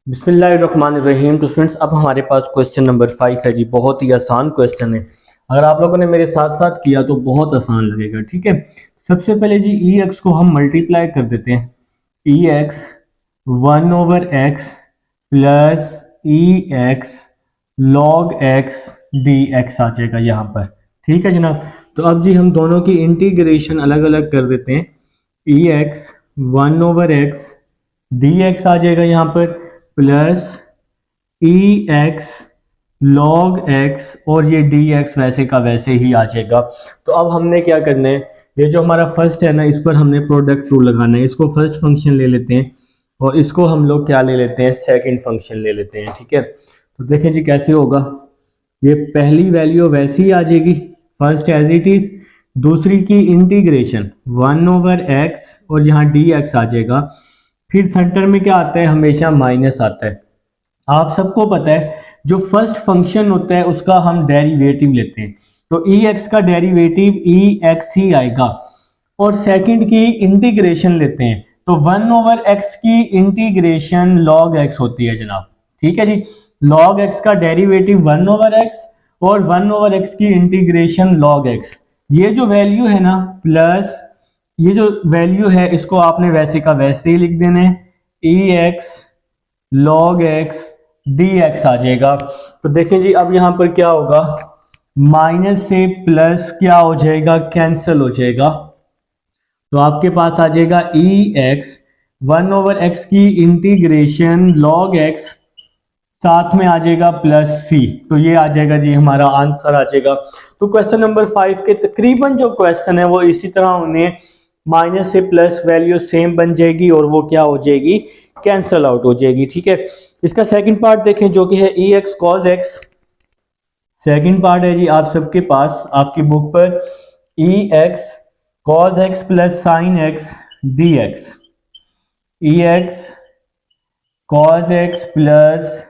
बिस्मिल्लाहिर्रहमानिर्रहीम। तो स्टूडेंट्स, अब हमारे पास क्वेश्चन नंबर 5 है जी। बहुत ही आसान क्वेश्चन है। अगर आप लोगों ने मेरे साथ साथ किया तो बहुत आसान लगेगा। ठीक है, सबसे पहले जी ई एक्स को हम मल्टीप्लाई कर देते हैं। E x 1/x plus e x log x d x आ जाएगा यहाँ पर। ठीक है जनाब, तो अब जी हम दोनों की इंटीग्रेशन अलग अलग कर देते हैं। E x 1/x D x आ जाएगा यहाँ पर, plus e x log x, और ये डी एक्स वैसे का वैसे ही आ जाएगा। तो अब हमने क्या करना है, ये जो हमारा फर्स्ट है ना, इस पर हमने प्रोडक्ट रूल लगाना है। इसको फर्स्ट फंक्शन ले लेते हैं और इसको हम लोग क्या ले लेते हैं, सेकंड फंक्शन ले लेते हैं। ठीक है, तो देखें जी कैसे होगा। ये पहली वैल्यू वैसी ही आ जाएगी, फर्स्ट एज इट इज। दूसरी की इंटीग्रेशन 1/x और यहाँ डी एक्स आ जाएगा। फिर सेंटर में क्या आता है, हमेशा माइनस आता है। आप सबको पता है जो फर्स्ट फंक्शन होता है उसका हम डेरिवेटिव लेते हैं, तो ई एक्स का डेरिवेटिव ई एक्स ही आएगा। और सेकंड की इंटीग्रेशन लेते हैं तो 1/x की इंटीग्रेशन log x होती है जनाब। ठीक है जी, log x का डेरिवेटिव 1/x और 1/x की इंटीग्रेशन log x। ये जो वैल्यू है ना, प्लस ये जो वैल्यू है, इसको आपने वैसे का वैसे ही लिख देना है। E x log x d x आ जाएगा। तो देखें जी, अब यहां पर क्या होगा, माइनस से प्लस क्या हो जाएगा, कैंसिल हो जाएगा। तो आपके पास आ जाएगा ई एक्स 1/x की इंटीग्रेशन log x, साथ में आ जाएगा प्लस सी। तो ये आ जाएगा जी, हमारा आंसर आ जाएगा। तो क्वेश्चन नंबर 5 के तकरीबन जो क्वेश्चन है वो इसी तरह होने, माइनस से प्लस वैल्यू सेम बन जाएगी और वो क्या हो जाएगी, कैंसल आउट हो जाएगी। ठीक है, इसका सेकंड पार्ट देखें जो कि है e x cos x. Second part है जी आप सबके पास आपकी बुक पर, e x cos x plus sine x d x. E x cos x plus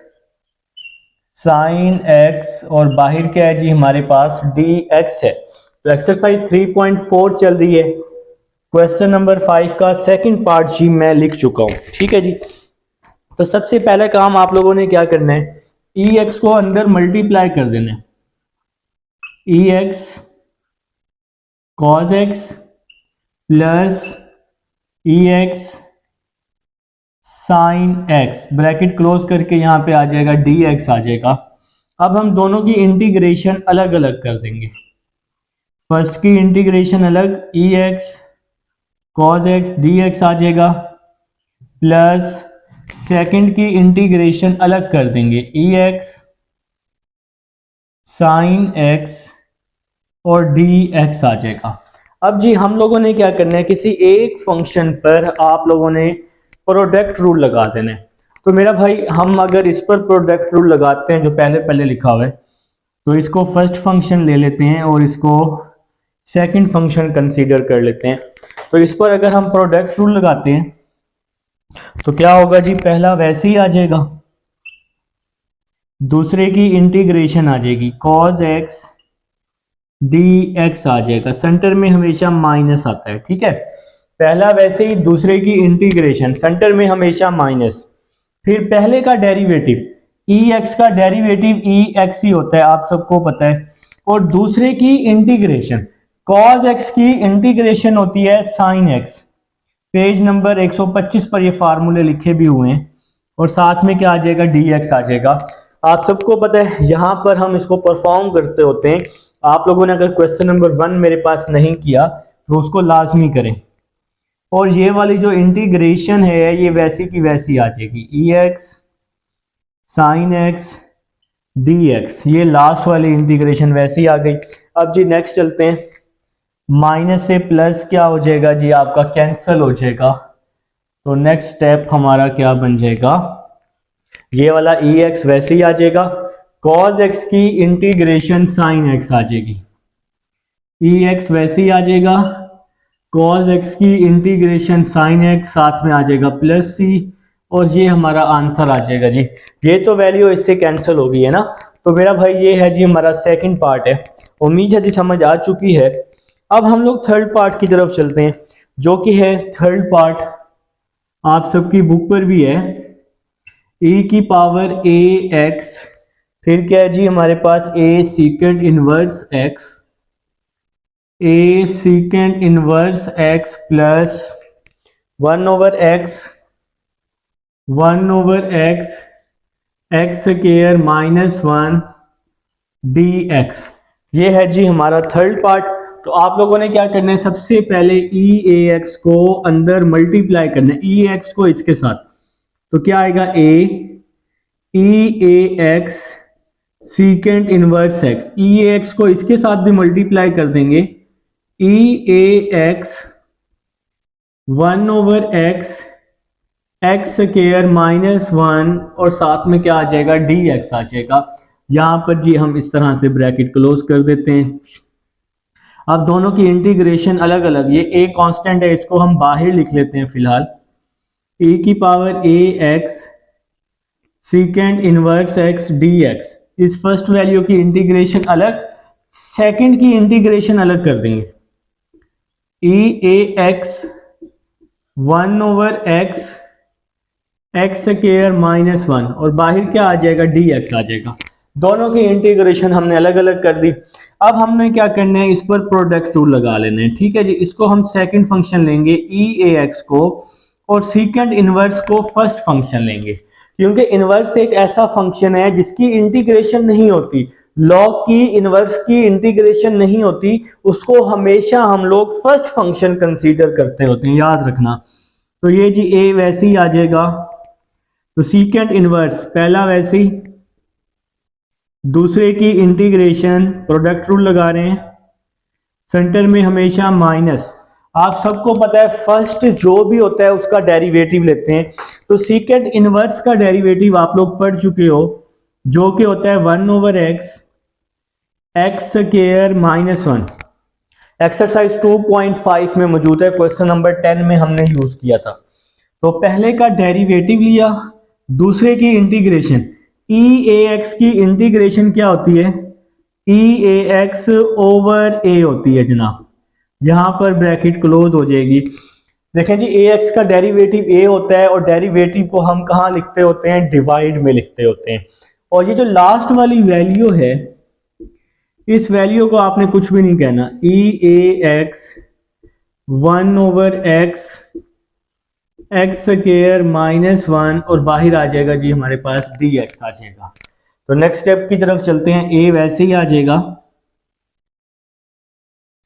sine x, और बाहर क्या है जी हमारे पास, डी एक्स है। तो एक्सरसाइज 3.4 चल रही है। क्वेश्चन नंबर 5 का सेकंड पार्ट जी मैं लिख चुका हूं। ठीक है जी, तो सबसे पहला काम आप लोगों ने क्या करना है, ई एक्स को अंदर मल्टीप्लाई कर देना है। E x cos x plus e x sine x, bracket close करके यहां पे आ जाएगा डी एक्स आ जाएगा। अब हम दोनों की इंटीग्रेशन अलग अलग कर देंगे। फर्स्ट की इंटीग्रेशन अलग, e x cos x d x आ जाएगा, प्लस सेकंड की इंटीग्रेशन अलग कर देंगे, ई एक्स साइन एक्स और डी एक्स आ जाएगा। अब जी हम लोगों ने क्या करना है, किसी एक फंक्शन पर आप लोगों ने प्रोडक्ट रूल लगा देना है। तो मेरा भाई, हम अगर इस पर प्रोडक्ट रूल लगाते हैं जो पहले पहले लिखा हुआ है, तो इसको फर्स्ट फंक्शन ले लेते हैं और इसको सेकंड फंक्शन कंसीडर कर लेते हैं। तो इस पर अगर हम प्रोडक्ट रूल लगाते हैं तो क्या होगा जी, पहला वैसे ही आ जाएगा, दूसरे की इंटीग्रेशन आ जाएगी, कॉज एक्स डी एक्स आ जाएगा। सेंटर में हमेशा माइनस आता है। ठीक है, पहला वैसे ही, दूसरे की इंटीग्रेशन, सेंटर में हमेशा माइनस। फिर पहले का डेरिवेटिव, ई एक्स का डेरिवेटिव ई एक्स ही होता है, आप सबको पता है। और दूसरे की इंटीग्रेशन, कॉज एक्स की इंटीग्रेशन होती है साइन एक्स। पेज नंबर 125 पर ये फार्मूले लिखे भी हुए हैं। और साथ में क्या आ जाएगा, डी एक्स आ जाएगा। आप सबको पता है यहां पर हम इसको परफॉर्म करते होते हैं। आप लोगों ने अगर क्वेश्चन नंबर 1 मेरे पास नहीं किया तो उसको लाजमी करें। और ये वाली जो इंटीग्रेशन है ये वैसी की वैसी आ जाएगी, e x sine x d x. ये लास्ट वाली इंटीग्रेशन वैसी आ गई। अब जी नेक्स्ट चलते हैं, माइनस से प्लस क्या हो जाएगा जी, आपका कैंसल हो जाएगा। तो नेक्स्ट स्टेप हमारा क्या बन जाएगा, ये वाला ई एक्स वैसे ही आ जाएगा, कॉज एक्स की इंटीग्रेशन साइन एक्स आ जाएगी, ई एक्स वैसे ही आ जाएगा, कॉज एक्स की इंटीग्रेशन साइन एक्स, साथ में आ जाएगा प्लस सी, और ये हमारा आंसर आ जाएगा जी। ये तो वैल्यू इससे कैंसिल हो गई है ना। तो मेरा भाई ये है जी हमारा सेकंड पार्ट है। उम्मीद है जी समझ आ चुकी है। अब हम लोग थर्ड पार्ट की तरफ चलते हैं, जो कि है थर्ड पार्ट आप सबकी बुक पर भी है। ई की पावर ए एक्स, फिर क्या है जी हमारे पास e secant inverse x, e secant inverse x plus 1/x, 1/x x square -1 dx। ये है जी हमारा थर्ड पार्ट। तो आप लोगों ने क्या करना है, सबसे पहले ई ए एक्स को अंदर मल्टीप्लाई करना है, ई एक्स को इसके साथ, तो क्या आएगा ए ई e x secant inverse x, ई ए एक्स को इसके साथ भी मल्टीप्लाई कर देंगे, e e x 1/x x square -1 और साथ में क्या आ जाएगा डी एक्स आ जाएगा। यहां पर जी हम इस तरह से ब्रैकेट क्लोज कर देते हैं। अब दोनों की इंटीग्रेशन अलग अलग, ये ए कांस्टेंट है, इसको हम बाहर लिख लेते हैं फिलहाल, ए की power e x secant inverse x d x. इस फर्स्ट वैल्यू की इंटीग्रेशन अलग, सेकंड की इंटीग्रेशन अलग कर देंगे, e e x 1/x x square -1 और बाहर क्या आ जाएगा डी एक्स आ जाएगा। दोनों की इंटीग्रेशन हमने अलग अलग कर दी। अब हमने क्या करना है, इस पर प्रोडक्ट रूल लगा लेना है, ठीक है जी। इसको हम सेकंड फंक्शन लेंगे ई ए एक्स को और सीकेंड इनवर्स को फर्स्ट फंक्शन लेंगे, क्योंकि इनवर्स एक ऐसा फंक्शन है जिसकी इंटीग्रेशन नहीं होती, लॉग की इनवर्स की इंटीग्रेशन नहीं होती, उसको हमेशा हम लोग फर्स्ट फंक्शन कंसीडर करते होते हैं, याद रखना। तो ये जी ए वैसे ही आ जाएगा, तो सीकेंड इनवर्स पहला वैसे ही, दूसरे की इंटीग्रेशन प्रोडक्ट रूल लगा रहे हैं, सेंटर में हमेशा माइनस। आप सबको पता है फर्स्ट जो भी होता है उसका डेरिवेटिव लेते हैं, तो सीकेंड इनवर्स का डेरिवेटिव आप लोग पढ़ चुके हो, जो कि होता है 1/x एक्स स्क्वायर -1। एक्सरसाइज 2.5 में मौजूद है, क्वेश्चन नंबर 10 में हमने यूज किया था। तो पहले का डेरिवेटिव लिया, दूसरे की इंटीग्रेशन, ई ए एक्स की इंटीग्रेशन क्या होती है, ई ए एक्स ओवर ए होती है जनाब, यहां पर ब्रैकेट क्लोज हो जाएगी। देखें जी ए एक्स का डेरिवेटिव ए होता है और डेरिवेटिव को हम कहां लिखते होते हैं, डिवाइड में लिखते होते हैं। और ये जो लास्ट वाली वैल्यू है, इस वैल्यू को आपने कुछ भी नहीं कहना, ई e x 1/x x square -1 और बाहर आ जाएगा जी हमारे पास डी एक्स आ जाएगा। तो नेक्स्ट स्टेप की तरफ चलते हैं, ए वैसे ही आ जाएगा,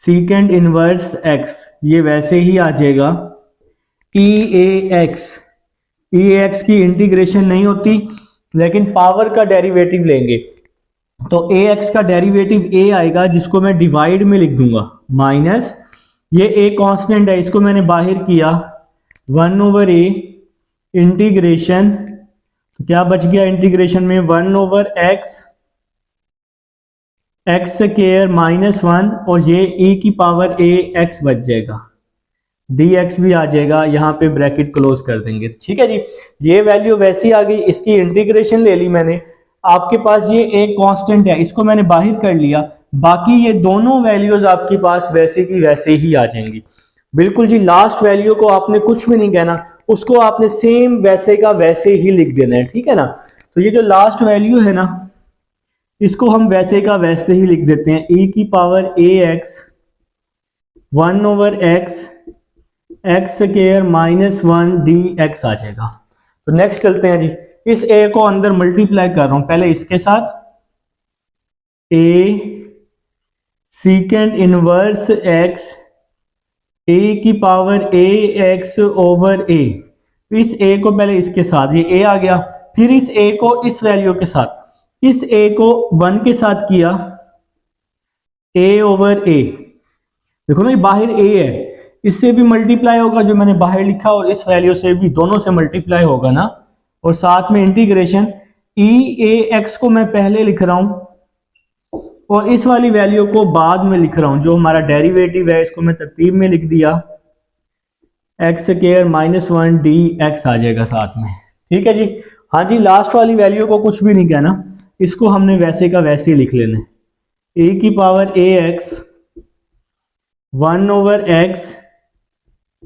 सीकेंड इनवर्स एक्स ये वैसे ही आ जाएगा, ई ए एक्स की इंटीग्रेशन नहीं होती लेकिन पावर का डेरिवेटिव लेंगे, तो ए एक्स का डेरिवेटिव ए आएगा जिसको मैं डिवाइड में लिख दूंगा, माइनस ये ए कांस्टेंट है, इसको मैंने बाहर किया 1/a इंटीग्रेशन, तो क्या बच गया इंटीग्रेशन में 1/x एक्स स्क्वायर -1 और ये e की पावर a x बच जाएगा, dx भी आ जाएगा, यहाँ पे ब्रैकेट क्लोज कर देंगे। ठीक है जी, ये वैल्यू वैसी आ गई, इसकी इंटीग्रेशन ले ली मैंने। आपके पास ये एक कांस्टेंट है, इसको मैंने बाहर कर लिया, बाकी ये दोनों वैल्यूज आपके पास वैसे की वैसे ही आ जाएंगी। बिल्कुल जी, लास्ट वैल्यू को आपने कुछ भी नहीं कहना, उसको आपने सेम वैसे का वैसे ही लिख देना है, ठीक है ना। तो ये जो लास्ट वैल्यू है ना, इसको हम वैसे का वैसे ही लिख देते हैं, e की power a x 1/x x square -1 dx आ जाएगा। तो नेक्स्ट चलते हैं जी, इस a को अंदर मल्टीप्लाई कर रहा हूं, पहले इसके साथ a सीकेंड इनवर्स x a की power a x over a, इस a को पहले इसके साथ, ये a आ गया, फिर इस a को इस वैल्यू के साथ, इस a को 1 के साथ किया a ओवर a, देखो ना ये बाहर a है, इससे भी मल्टीप्लाई होगा जो मैंने बाहर लिखा, और इस वैल्यू से भी, दोनों से मल्टीप्लाई होगा ना, और साथ में इंटीग्रेशन e a x को मैं पहले लिख रहा हूं और इस वाली वैल्यू को बाद में लिख रहा हूं, जो हमारा डेरिवेटिव है इसको मैं तरतीब में लिख दिया, एक्स स्क्वायर -1 dx आ जाएगा साथ में। ठीक है जी, हाँ जी, लास्ट वाली वैल्यू को कुछ भी नहीं कहना, इसको हमने वैसे का वैसे ही लिख लेना है, e की power a x 1/x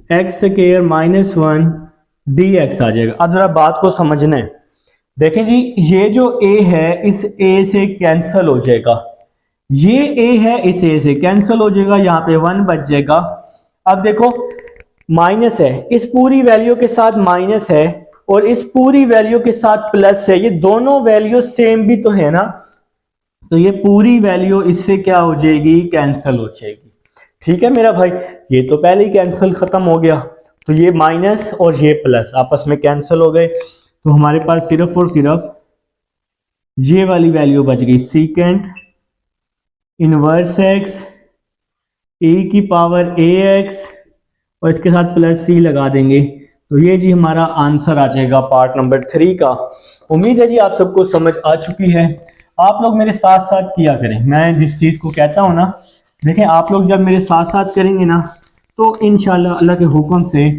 x square -1 dx आ जाएगा। अब जरा बात को समझना है, देखें जी, ये जो a है इस a से कैंसिल हो जाएगा, ये a है इस a से कैंसिल हो जाएगा, यहाँ पे 1 बच जाएगा। अब देखो माइनस है, इस पूरी वैल्यू के साथ माइनस है और इस पूरी वैल्यू के साथ प्लस है, ये दोनों वैल्यू सेम भी तो है ना, तो ये पूरी वैल्यू इससे क्या हो जाएगी, कैंसिल हो जाएगी। ठीक है मेरा भाई, ये तो पहले ही कैंसिल खत्म हो गया, तो ये माइनस और ये प्लस आपस में कैंसिल हो गए, तो हमारे पास सिर्फ और सिर्फ ये वाली वैल्यू बच गई, सीकेंट इनवर्स एक्स e की पावर ए एक्स और इसके साथ प्लस सी लगा देंगे, तो ये जी हमारा आंसर आ जाएगा पार्ट नंबर 3 का। उम्मीद है जी आप सबको समझ आ चुकी है। आप लोग मेरे साथ साथ किया करें, मैं जिस चीज़ को कहता हूँ ना, देखें आप लोग जब मेरे साथ साथ करेंगे ना तो इंशाल्लाह अल्लाह के हुक्म से,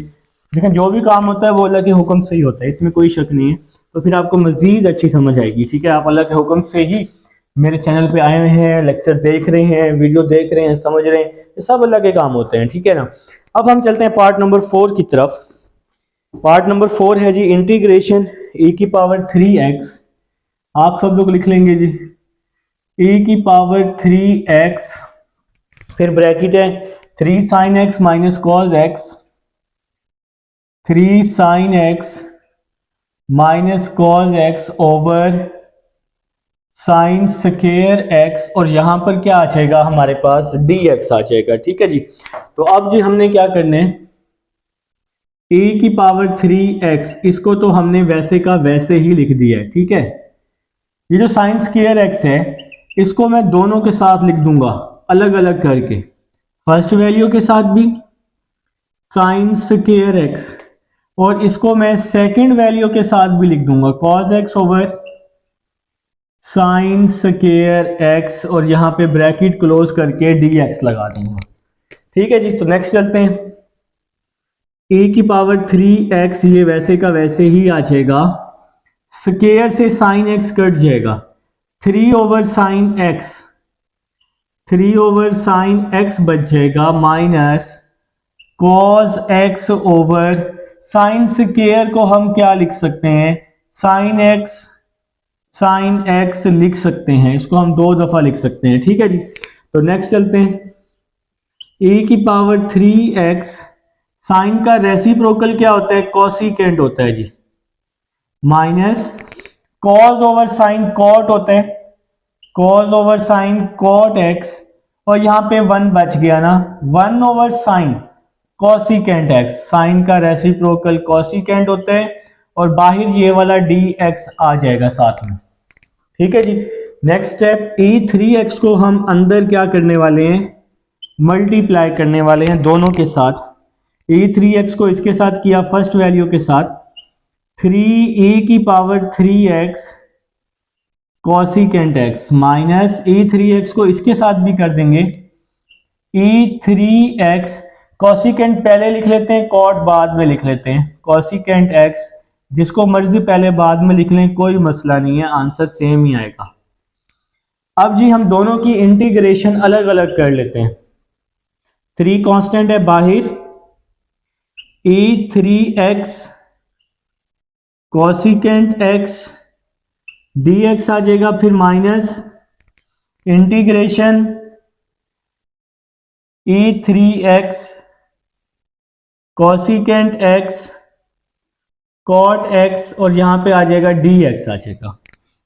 देखें जो भी काम होता है वो अल्लाह के हुक्म से ही होता है, इसमें कोई शक नहीं है, तो फिर आपको मज़ीद अच्छी समझ आएगी। ठीक है, आप अल्लाह के हुक्म से ही मेरे चैनल पे आए हुए हैं, लेक्चर देख रहे हैं, वीडियो देख रहे हैं, समझ रहे हैं, ये सब अल्लाह के काम होते हैं। ठीक है ना, अब हम चलते हैं पार्ट नंबर 4 की तरफ। पार्ट नंबर 4 है जी इंटीग्रेशन e की पावर 3x, आप सब लोग लिख लेंगे जी e की पावर 3x, फिर ब्रैकेट है 3 sin x minus cos x, 3 sin x minus cos x over sine square x, और यहां पर क्या आ जाएगा हमारे पास dx आ जाएगा। ठीक है जी, तो अब जी हमने क्या करना है, e की पावर 3x इसको तो हमने वैसे का वैसे ही लिख दिया है। ठीक है, ये जो साइन स्क्वायर x है इसको मैं दोनों के साथ लिख दूंगा अलग अलग करके, फर्स्ट वैल्यू के साथ भी साइन स्क्वायर x और इसको मैं सेकंड वैल्यू के साथ भी लिख दूंगा cos x over sine square x, और यहां पे ब्रैकेट क्लोज करके dx लगा दूंगा। ठीक है जी, तो नेक्स्ट चलते हैं, e की पावर 3x ये वैसे का वैसे ही आ जाएगा, स्क्वायर से साइन x कट जाएगा, 3 over sine x, 3 over sine x बच जाएगा minus cos x over sine square को हम क्या लिख सकते हैं, साइन x लिख सकते हैं, इसको हम 2 दफा लिख सकते हैं। ठीक है जी, तो नेक्स्ट चलते हैं, e की पावर 3x, साइन का रेसिप्रोकल क्या होता है, कोसिकेंट होता है जी, minus cos over sine cot होता है, cos over sine cot x, और यहां पे 1 बच गया ना, 1 over sine cosecant x, sine का रेसिप्रोकल कोसिकेंट होता है, और बाहर ये वाला dx आ जाएगा साथ में। ठीक है जी, नेक्स्ट स्टेप, e3x को हम अंदर क्या करने वाले हैं, मल्टीप्लाई करने वाले हैं दोनों के साथ, e3x को इसके साथ किया फर्स्ट वैल्यू के साथ, 3e की power 3x cosecant x minus e3x को इसके साथ भी कर देंगे e3x, कोसिकेंट पहले लिख लेते हैं, कॉट बाद में लिख लेते हैं, कोसिकेंट x जिसको मर्जी पहले बाद में लिख लें कोई मसला नहीं है, आंसर सेम ही आएगा। अब जी हम दोनों की इंटीग्रेशन अलग अलग कर लेते हैं, 3 कांस्टेंट है बाहर, e3x कोसिकेंट x dx आ जाएगा, फिर minus integration e3x cosecant x cot x, और यहां पे आ जाएगा dx आ जाएगा।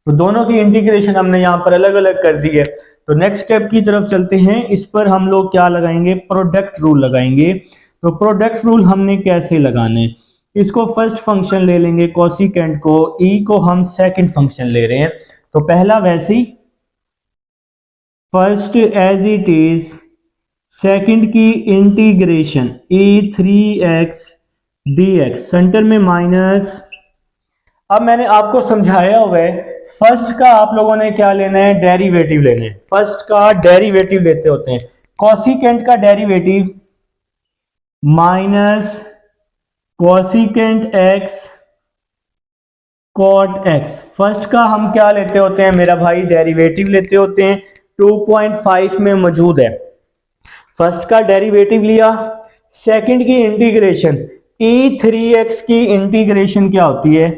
तो दोनों की इंटीग्रेशन हमने यहां पर अलग अलग कर दी है। तो नेक्स्ट स्टेप की तरफ चलते हैं, इस पर हम लोग क्या लगाएंगे, प्रोडक्ट रूल लगाएंगे। तो प्रोडक्ट रूल हमने कैसे लगाने, इसको फर्स्ट फंक्शन ले लेंगे कोसिकेंट को, e को हम सेकंड फंक्शन ले रहे हैं, तो पहला वैसे ही first as it is, second की इंटीग्रेशन e3x dx, सेंटर में माइनस। अब मैंने आपको समझाया हुआ है, फर्स्ट का आप लोगों ने क्या लेना है, डेरिवेटिव लेना है, फर्स्ट का डेरिवेटिव लेते होते हैं, कोसिकेंट का derivative minus cosecant x cot x, first का हम क्या लेते होते हैं मेरा भाई, डेरिवेटिव लेते होते हैं, 2.5 में मौजूद है, फर्स्ट का डेरिवेटिव लिया, सेकंड की इंटीग्रेशन e3x की इंटीग्रेशन क्या होती है,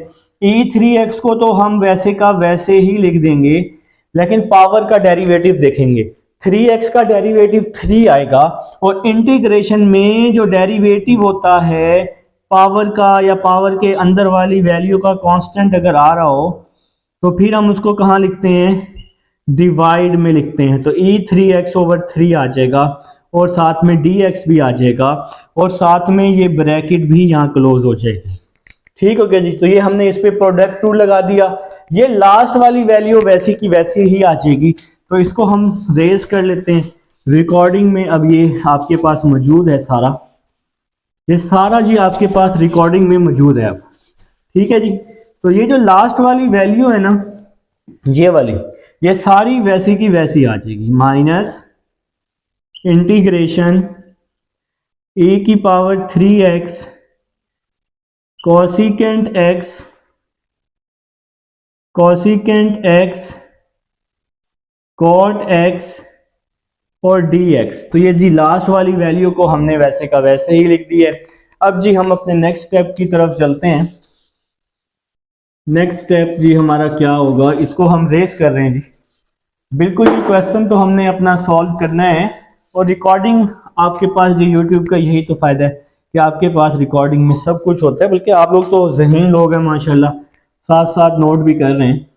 e3x को तो हम वैसे का वैसे ही लिख देंगे, लेकिन पावर का डेरिवेटिव देखेंगे। 3x का डेरिवेटिव 3 आएगा, और इंटीग्रेशन में जो डेरिवेटिव होता है पावर का या पावर के अंदर वाली वैल्यू का कांस्टेंट अगर आ रहा हो तो फिर हम उसको कहाँ लिखते हैं, डिवाइड में लिखते हैं। तो e3x/3 आ जाएगा, और साथ में dx भी आ जाएगा, और साथ में ये ब्रैकेट भी यहाँ क्लोज हो जाएगी। ठीक हो गया जी। तो ये हमने इस पे प्रोडक्ट रूल लगा दिया। ये लास्ट वाली वैल्यू वैसी की वैसी ही आ जाएगी, तो इसको हम रेज कर लेते हैं रिकॉर्डिंग में। अब ये आपके पास मौजूद है सारा, ये सारा जी आपके पास रिकॉर्डिंग में मौजूद है अब। ठीक है जी। तो ये जो लास्ट वाली वैल्यू है ना, ये वाली, ये सारी वैसी की वैसी आ जाएगी, minus integration e3x cosecant x cot x और dx। तो ये जी लास्ट वाली वैल्यू को हमने वैसे का वैसे ही लिख दिया है। अब जी हम अपने नेक्स्ट स्टेप की तरफ चलते हैं। नेक्स्ट स्टेप जी हमारा क्या होगा, इसको हम रेस कर रहे हैं जी। बिल्कुल ये क्वेश्चन तो हमने अपना सॉल्व करना है, और रिकॉर्डिंग आपके पास जी यूट्यूब का यही तो फायदा है कि आपके पास रिकॉर्डिंग में सब कुछ होता है। बल्कि आप लोग तो ज़हीन लोग हैं माशाल्लाह, साथ साथ नोट भी कर रहे हैं।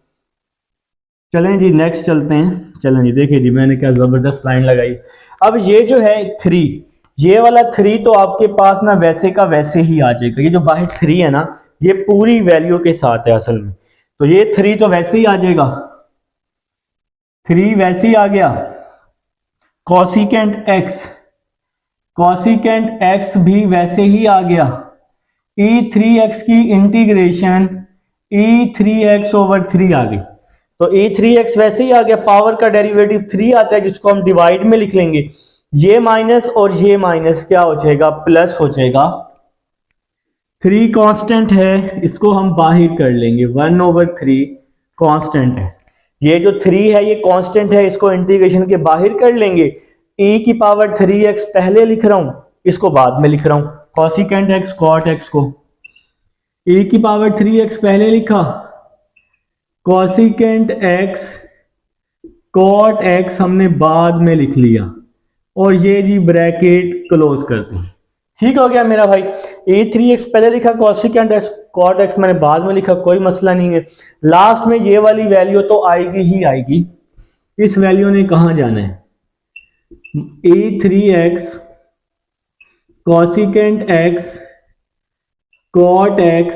चलें जी नेक्स्ट चलते हैं। चलें जी, देखिए जी मैंने क्या ज़बरदस्त लाइन लगाई। अब ये जो है 3, ये वाला 3 तो आपके पास ना वैसे का वैसे ही आ जाएगा। ये जो बाहर 3 है ना, ये पूरी वैल्यू के साथ है असल में, तो ये 3 तो वैसे ही आ जाएगा, 3 वैसे ही आ गया। कॉसिकेंट x भी वैसे ही आ गया। e3x की इंटीग्रेशन e3x/3 आ गई, तो e3x वैसे ही आ गया। पावर का डेरिवेटिव 3 आता है, जिसको हम डिवाइड में लिख लेंगे। ये माइनस और ये माइनस क्या हो जाएगा, प्लस हो जाएगा। 3 कांस्टेंट है, इसको हम बाहर कर लेंगे, 1/3 कांस्टेंट है। ये जो 3 है ये कांस्टेंट है, इसको इंटीग्रेशन के बाहर कर लेंगे। e3x पहले लिख रहा हूं, इसको बाद में लिख रहा हूं। कॉसिकेंट x कॉट x को e3x पहले लिखा, कॉसिकेंट x कॉट x हमने बाद में लिख लिया, और ये जी ब्रैकेट क्लोज कर दी। ठीक हो गया मेरा भाई। e3x पहले लिखा, कॉसिकेंट x कॉट x मैंने बाद में लिखा, कोई मसला नहीं है। लास्ट में ये वाली वैल्यू तो आएगी ही आएगी। इस वैल्यू ने कहां जाना है, e3x cosecant x cot x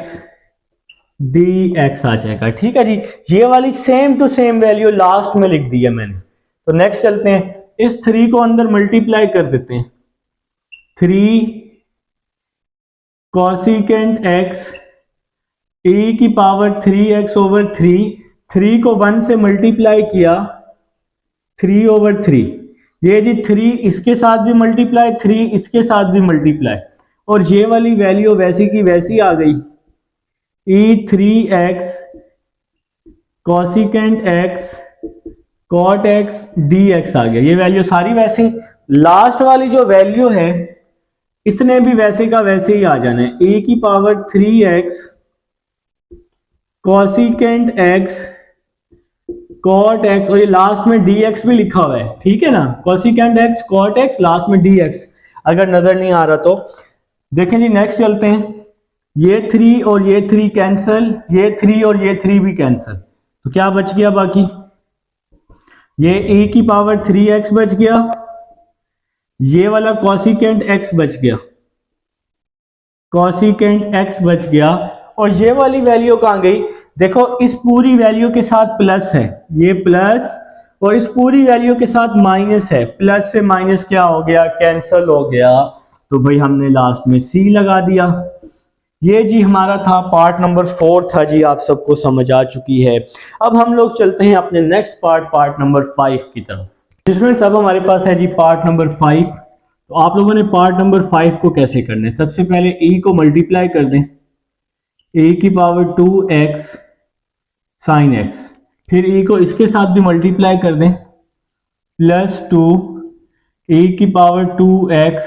dx आ जाएगा। ठीक है जी। ये वाली same to same value last में लिख दी है मैंने। तो नेक्स्ट चलते हैं, इस 3 को अंदर मल्टीप्लाई कर देते हैं। 3 कॉसिकेंट x e3x/3, 3 को 1 से मल्टीप्लाई किया, 3/3। ये जी 3 इसके साथ भी मल्टीप्लाई, 3 इसके साथ भी मल्टीप्लाई, और ये वाली वैल्यू वैसी की वैसी आ गई। e3x cosecant x cot x dx आ गया। ये वैल्यू सारी वैसे। लास्ट वाली जो वैल्यू है इसने भी वैसे का वैसे ही आ जाना है, e3x cosecant x cot x, और ये लास्ट में dx भी लिखा हुआ है। ठीक है ना, cosecant x cot x, last में dx, अगर नजर नहीं आ रहा तो देखें जी। नेक्स्ट चलते हैं, ये 3 और ये 3 कैंसिल, ये 3 और ये 3 भी कैंसिल, तो क्या बच गया बाकी, ये e3x बच गया, ये वाला कॉसिकेंट x बच गया, कॉसिकेंट x बच गया, और ये वाली वैल्यू कहां गई, देखो इस पूरी वैल्यू के साथ प्लस है, ये प्लस, और इस पूरी वैल्यू के साथ माइनस है। प्लस से माइनस क्या हो गया, कैंसिल हो गया। तो भाई हमने लास्ट में C लगा दिया। ये जी हमारा था पार्ट नंबर 4 था जी, आप सबको समझ आ चुकी है। अब हम लोग चलते हैं अपने नेक्स्ट पार्ट नंबर 5 की तरफ। स्टूडेंट्स अब हमारे पास है जी पार्ट नंबर 5। तो आप लोगों ने पार्ट नंबर 5 को कैसे करना है, सबसे पहले e को मल्टीप्लाई कर दें, e2x sin x, फिर e को इसके साथ भी मल्टीप्लाई कर दें, +2 e2x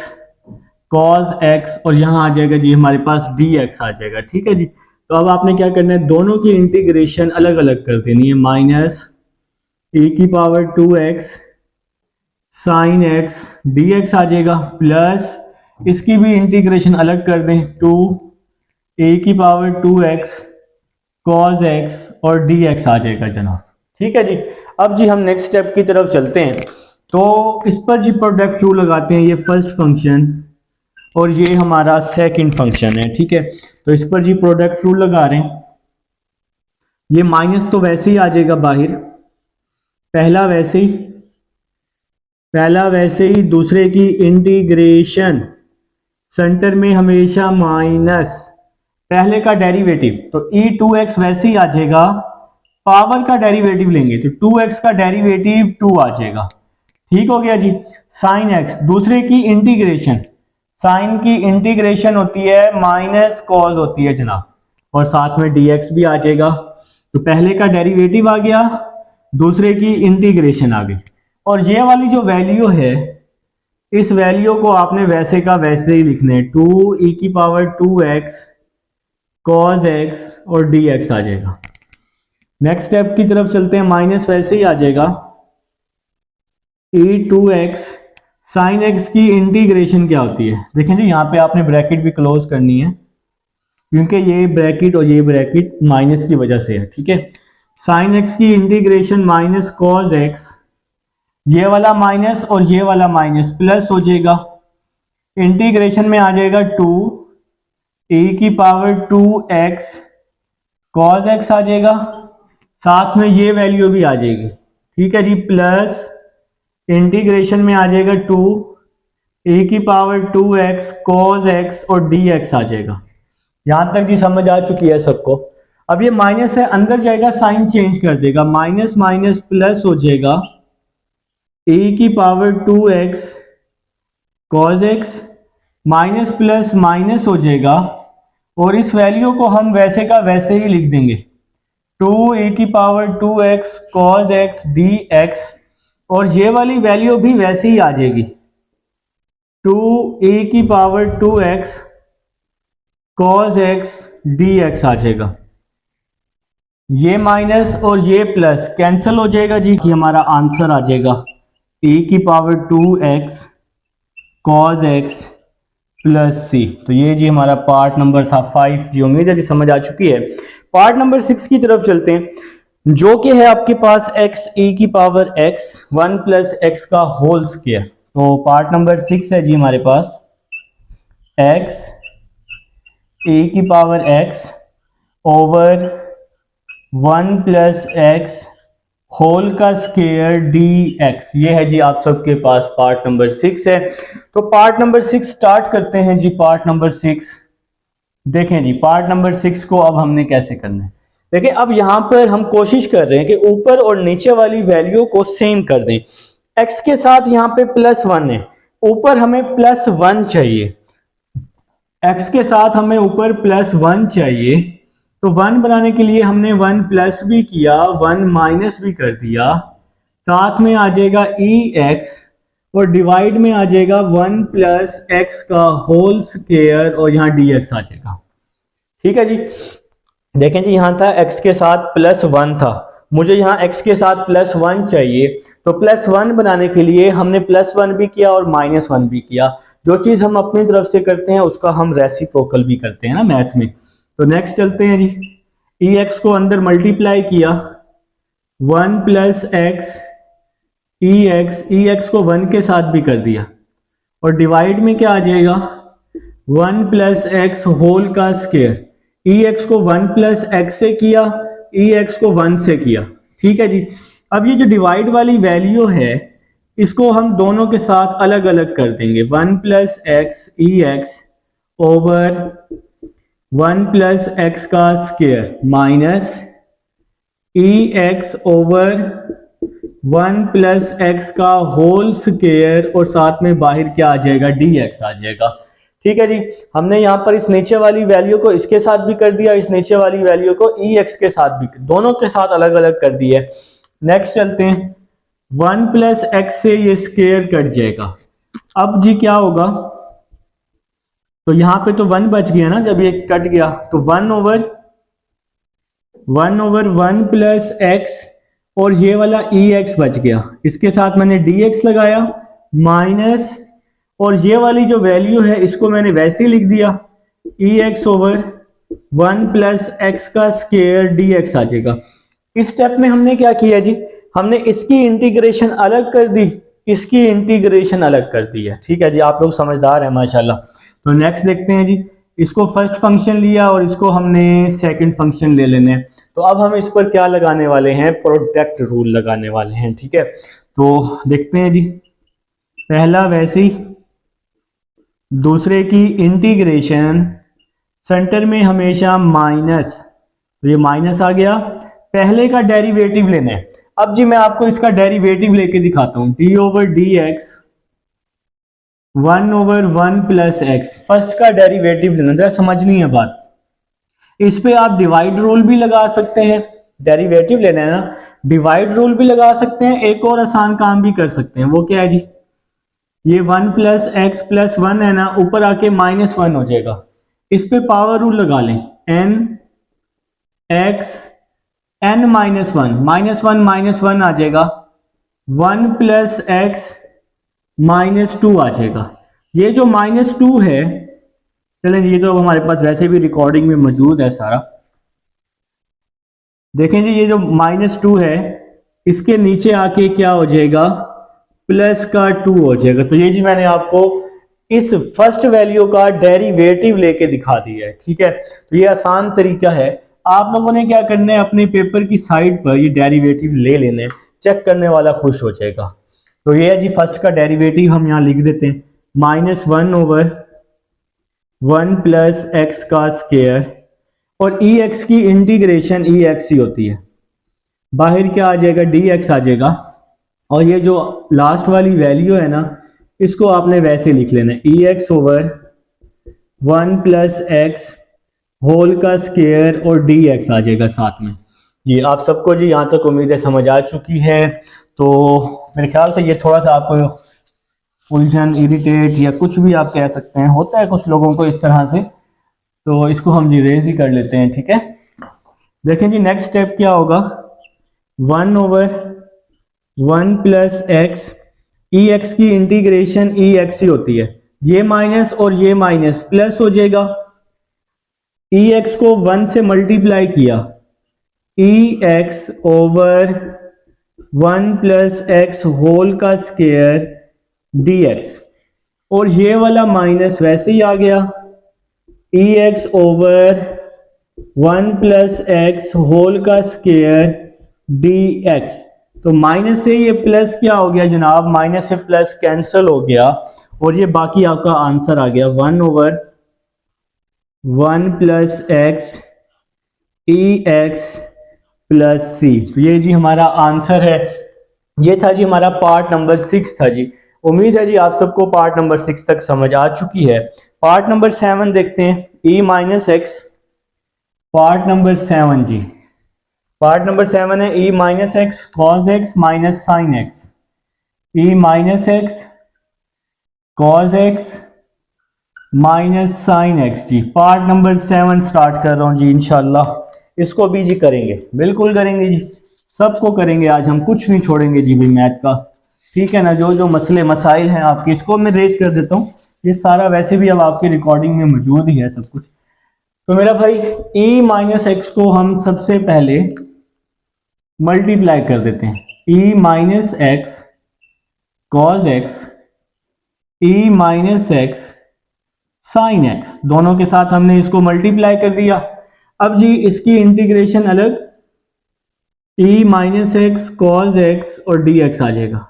cos x, और यहां आ जाएगा जी हमारे पास dx आ जाएगा। ठीक है जी। तो अब आपने क्या करना है, दोनों की इंटीग्रेशन अलग अलग कर देनी है। माइनस ए की power 2x sine x d x आ जाएगा, प्लस इसकी भी इंटीग्रेशन अलग कर दें, 2 ए की पावर 2x कॉस एक्स और डी एक्स आ जाएगा जनाब। ठीक है जी। अब जी हम नेक्स्ट स्टेप की तरफ चलते हैं। तो इस पर जी प्रोडक्ट रूल लगाते हैं, ये फर्स्ट फंक्शन और ये हमारा सेकंड फंक्शन है। ठीक है, तो इस पर जी प्रोडक्ट रूल लगा रहे हैं। ये माइनस तो वैसे ही आ जाएगा बाहर, पहला वैसे ही दूसरे की इंटीग्रेशन, सेंटर में हमेशा माइनस, पहले का डेरिवेटिव तो e2x वैसे ही आ जाएगा, पावर का डेरिवेटिव लेंगे तो 2x का डेरिवेटिव 2 आ जाएगा। ठीक हो गया जी। साइन एक्स, दूसरे की इंटीग्रेशन, साइन की इंटीग्रेशन होती है माइनस कॉस होती है जनाब, और साथ में dx भी आ जाएगा। तो पहले का डेरिवेटिव आ गया, दूसरे की इंटीग्रेशन आ गई, और ये वाली जो वैल्यू है, इस वैल्यू को आपने वैसे का वैसे ही लिखना है, 2 e की पावर 2x cos x और dx आ जाएगा। नेक्स्ट स्टेप की तरफ चलते हैं, माइनस वैसे ही आ जाएगा, e2x साइन x की इंटीग्रेशन क्या होती है, देखें जी यहाँ पे आपने ब्रैकेट भी क्लोज करनी है, क्योंकि ये ब्रैकेट और ये ब्रैकेट माइनस की वजह से है। ठीक है, साइन x की इंटीग्रेशन माइनस कॉस x, ये वाला माइनस और ये वाला माइनस प्लस हो जाएगा, इंटीग्रेशन में आ जाएगा 2 e की पावर 2x cos x आ जाएगा, साथ में ये वैल्यू भी आ जाएगी। ठीक है जी, प्लस इंटीग्रेशन में आ जाएगा 2 e की पावर 2x cos x और dx आ जाएगा। यहां तक जी समझ आ चुकी है सबको। अब ये माइनस है, अंदर जाएगा साइन चेंज कर देगा, माइनस माइनस प्लस हो जाएगा, e की power 2x cos x minus plus minus हो जाएगा, और इस वैल्यू को हम वैसे का वैसे ही लिख देंगे, 2 e की power 2x cos x dx, और ये वाली वैल्यू भी वैसे ही आ जाएगी, 2 e की power 2x cos x dx आ जाएगा। ये माइनस और ये प्लस कैंसिल हो जाएगा जी, कि हमारा आंसर आ जाएगा e की power 2x cos x plus C. तो ये जी हमारा पार्ट नंबर था 5 जी, उम्मीद है जी समझ आ चुकी है। पार्ट नंबर 6 की तरफ चलते हैं, जो कि है आपके पास x e की पावर x 1 प्लस x का होल स्क्वायर। तो पार्ट नंबर 6 है जी हमारे पास x e की power x over 1 plus x whole का स्क्वायर dx, ये है जी आप सबके पास पार्ट नंबर 6 है। तो पार्ट नंबर 6 स्टार्ट करते हैं जी। पार्ट नंबर 6 देखें जी, पार्ट नंबर 6 को अब हमने कैसे करना है, देखिए अब यहां पर हम कोशिश कर रहे हैं कि ऊपर और नीचे वाली वैल्यू को सेम कर दें। x के साथ यहाँ पे +1 है, ऊपर हमें +1 चाहिए, x के साथ हमें ऊपर +1 चाहिए। तो 1 बनाने के लिए हमने 1 प्लस भी किया, 1 माइनस भी कर दिया, साथ में आ जाएगा ex, और डिवाइड में आ जाएगा 1 प्लस x का होल स्क्वायर, और यहाँ dx आ जाएगा। ठीक है जी, देखें जी यहाँ था x के साथ +1 था, मुझे यहाँ x के साथ +1 चाहिए, तो +1 बनाने के लिए हमने +1 भी किया और -1 भी किया। जो चीज़ हम अपनी तरफ से करते हैं उसका हम रेसिप्रोकल भी करते हैं ना मैथ में। तो नेक्स्ट चलते हैं जी, ex को अंदर मल्टीप्लाई किया, 1 प्लस एक्स ex को 1 के साथ भी कर दिया, और डिवाइड में क्या आ जाएगा, 1 प्लस एक्स होल का स्क्वायर। ex को 1 प्लस एक्स से किया, ex को 1 से किया। ठीक है जी, अब ये जो डिवाइड वाली वैल्यू है इसको हम दोनों के साथ अलग अलग कर देंगे, 1 plus x ex over 1 plus x का square minus ex over 1 plus x का होल स्क्वायर, और साथ में बाहर क्या आ जाएगा, dx आ जाएगा। ठीक है जी, हमने यहाँ पर इस नीचे वाली वैल्यू को इसके साथ भी कर दिया, इस नीचे वाली वैल्यू को ex के साथ भी, दोनों के साथ अलग अलग कर दिया। नेक्स्ट चलते हैं, 1 प्लस एक्स से ये स्क्वायर कट जाएगा। अब जी क्या होगा, तो यहां पे तो 1 बच गया ना, जब ये कट गया तो 1 ओवर 1 ओवर 1 प्लस एक्स, और ये वाला ई एक्स बच गया, इसके साथ मैंने डी एक्स लगाया माइनस, और ये वाली जो वैल्यू है इसको मैंने वैसे ही लिख दिया, ई एक्स ओवर 1 प्लस एक्स का स्क्वायर डी एक्स आ जाएगा। इस स्टेप में हमने क्या किया जी, हमने इसकी इंटीग्रेशन अलग कर दी, इसकी इंटीग्रेशन अलग कर दी है। ठीक है जी, आप लोग समझदार हैं माशाल्लाह। तो नेक्स्ट देखते हैं जी, इसको फर्स्ट फंक्शन लिया और इसको हमने सेकंड फंक्शन ले लेने हैं। तो अब हम इस पर क्या लगाने वाले हैं, प्रोडक्ट रूल लगाने वाले हैं। ठीक है, तो देखते हैं जी, पहला वैसे ही, दूसरे की इंटीग्रेशन, सेंटर में हमेशा माइनस, तो ये माइनस आ गया, पहले का डेरिवेटिव लेना है। अब जी मैं आपको इसका डेरिवेटिव लेके दिखाता हूं, D over D x 1 over 1 plus x, first का डेरिवेटिव लेना, जरा समझनी है बात। इस पे आप डिवाइड रूल भी लगा सकते हैं, डेरिवेटिव लेना है ना, डिवाइड रूल भी लगा सकते हैं, एक और आसान काम भी कर सकते हैं। वो क्या है जी, ये 1 प्लस एक्स प्लस 1 है ना, ऊपर आके -1 हो जाएगा, इस पे पावर रूल लगा लें, n x n -1 आ जाएगा, 1 प्लस एक्स -2 आ जाएगा। ये जो -2 है, चलें ये तो हमारे पास वैसे भी रिकॉर्डिंग में मौजूद है सारा, देखें जी ये जो -2 है इसके नीचे आके क्या हो जाएगा, प्लस का 2 हो जाएगा। तो ये जी मैंने आपको इस फर्स्ट वैल्यू का डेरिवेटिव लेके दिखा दिया है। ठीक है, तो ये आसान तरीका है। आप लोगों ने क्या करना है, अपने पेपर की साइड पर ये डेरिवेटिव ले लेने, चेक करने वाला खुश हो जाएगा। तो ये है जी फर्स्ट का डेरिवेटिव, हम यहाँ लिख देते हैं, -1 ओवर 1 प्लस एक्स का स्क्वायर, और ई एक्स की इंटीग्रेशन ई एक्स ही होती है, बाहर क्या आ जाएगा, डी एक्स आ जाएगा। और ये जो लास्ट वाली वैल्यू है ना, इसको आपने वैसे लिख लेना है, e x over 1 plus x whole का स्क्वायर, और डी एक्स आ जाएगा साथ में। जी आप सबको जी यहाँ तक उम्मीद है समझ आ चुकी है। तो मेरे ख्याल से ये थोड़ा सा आपको उलझन, इरिटेट या कुछ भी आप कह सकते हैं, होता है कुछ लोगों को इस तरह से, तो इसको हम जी रेज ही कर लेते हैं। ठीक है, देखें जी नेक्स्ट स्टेप क्या होगा, 1 over 1 plus x, e x की इंटीग्रेशन ई एक्स ही होती है, ये माइनस और ये माइनस प्लस हो जाएगा, ई एक्स को 1 से मल्टीप्लाई किया, e x over 1 plus x whole का स्क्वायर डी एक्स, और ये वाला माइनस वैसे ही आ गया, e x over 1 plus x whole का स्क्वायर डी एक्स। तो माइनस से ये प्लस क्या हो गया जनाब, माइनस से प्लस कैंसिल हो गया, और ये बाकी आपका आंसर आ गया 1 over 1 plus x e x plus C. तो ये जी हमारा आंसर है। ये था जी हमारा पार्ट नंबर 6 था जी। उम्मीद है जी आप सबको पार्ट नंबर 6 तक समझ आ चुकी है। पार्ट नंबर 7 देखते हैं, e minus x, part number 7 जी, पार्ट नंबर 7 है e minus x cos x minus sine x, e minus x cos x minus sine x जी। पार्ट नंबर 7 स्टार्ट कर रहा हूँ जी, इंशाल्लाह इसको भी जी करेंगे, बिल्कुल करेंगे जी, सबको करेंगे आज, हम कुछ नहीं छोड़ेंगे जी भाई मैथ का। ठीक है ना, जो जो मसले मसाइल हैं आपके, इसको मैं रेज कर देता हूँ, ये सारा वैसे भी अब आपकी रिकॉर्डिंग में मौजूद ही है सब कुछ। तो मेरा भाई ई माइनस एक्स को हम सबसे पहले मल्टीप्लाई कर देते हैं, e minus x cos x, e minus x sine x, दोनों के साथ हमने इसको मल्टीप्लाई कर दिया। अब जी इसकी इंटीग्रेशन अलग, ई माइनस एक्स कॉज एक्स और डी एक्स आ जाएगा,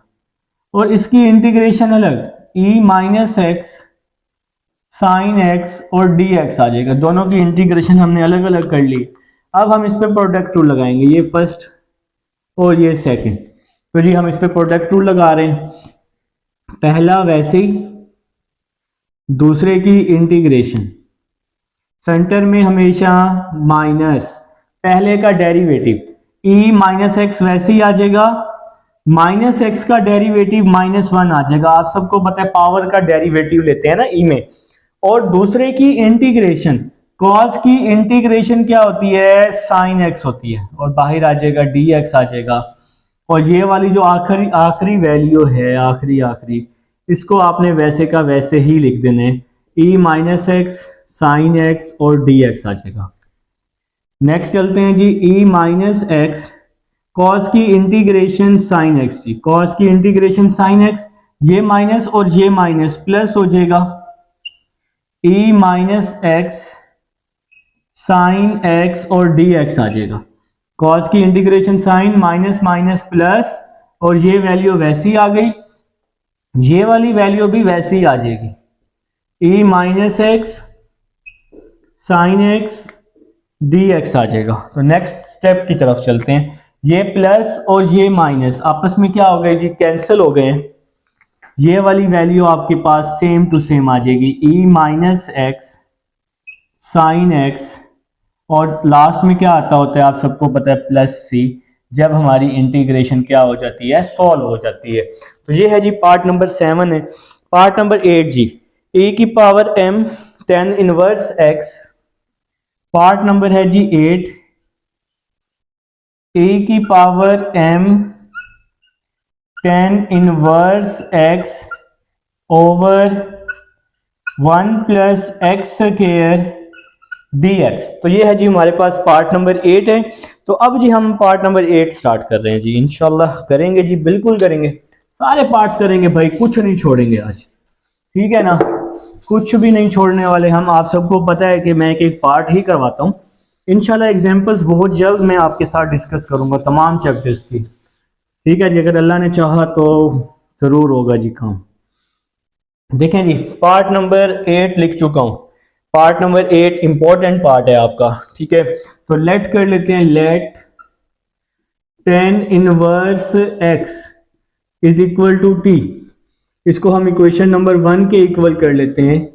और इसकी इंटीग्रेशन अलग, ई माइनस एक्स साइन एक्स और डी एक्स आ जाएगा। दोनों की इंटीग्रेशन हमने अलग अलग कर ली। अब हम इस पर प्रोडक्ट रूल लगाएंगे, ये फर्स्ट और ये सेकंड। तो जी हम इस पर प्रोडक्ट रूल लगा रहे हैं, पहला वैसे ही, दूसरे की इंटीग्रेशन, सेंटर में हमेशा माइनस, पहले का डेरिवेटिव, ई माइनस एक्स वैसे ही आ जाएगा, माइनस एक्स का डेरिवेटिव -1 आ जाएगा। आप सबको पता है पावर का डेरिवेटिव लेते हैं ना ई में, और दूसरे की इंटीग्रेशन कॉस की इंटीग्रेशन क्या होती है, साइन एक्स होती है, और बाहर आ जाएगा डी एक्स आ जाएगा। और ये वाली जो आखिरी आखिरी वैल्यू है, आखिरी आखिरी, इसको आपने वैसे का वैसे ही लिख देना है, e minus x sine x और डी एक्स आ जाएगा। नेक्स्ट चलते हैं जी, ई माइनस एक्स कॉस की इंटीग्रेशन साइन एक्स जी, कॉस की इंटीग्रेशन साइन एक्स, ये माइनस और ये माइनस प्लस हो जाएगा, e minus x sine x और डी एक्स आ जाएगा। कॉस की integration sine minus minus plus, और ये वैल्यू वैसी आ गई, ये वाली वैल्यू भी वैसी ही आ जाएगी, e minus x sine x d x आ जाएगा। तो नेक्स्ट स्टेप की तरफ चलते हैं, ये प्लस और ये माइनस आपस में क्या हो गए जी, कैंसिल हो गए। ये वाली वैल्यू आपके पास सेम टू सेम आ जाएगी, e minus x sine x, और लास्ट में क्या आता होता है आप सबको पता है, प्लस सी, जब हमारी इंटीग्रेशन क्या हो जाती है, सॉल्व हो जाती है। तो ये है जी पार्ट नंबर 7 है। पार्ट नंबर 8 जी, ए की power m tan inverse x, part number है जी 8, ए की power m tan inverse x over 1 plus x square dx। तो ये है जी हमारे पास पार्ट नंबर 8 है। तो अब जी हम पार्ट नंबर 8 स्टार्ट कर रहे हैं जी, इंशाल्लाह करेंगे जी, बिल्कुल करेंगे, सारे पार्ट्स करेंगे भाई, कुछ नहीं छोड़ेंगे आज, ठीक है ना, कुछ भी नहीं छोड़ने वाले हम। आप सबको पता है कि मैं एक एक पार्ट ही करवाता हूँ। इंशाल्लाह एग्जाम्पल्स बहुत जल्द मैं आपके साथ डिस्कस करूंगा तमाम चैप्टर्स की, ठीक है जी, अगर अल्लाह ने चाहा तो जरूर होगा जी काम। देखें जी पार्ट नंबर 8 लिख चुका हूं, पार्ट नंबर 8 इंपॉर्टेंट पार्ट है आपका, ठीक है। तो लेट कर लेते हैं, let tan inverse x is equal to t, इसको हम इक्वेशन नंबर 1 के इक्वल कर लेते हैं।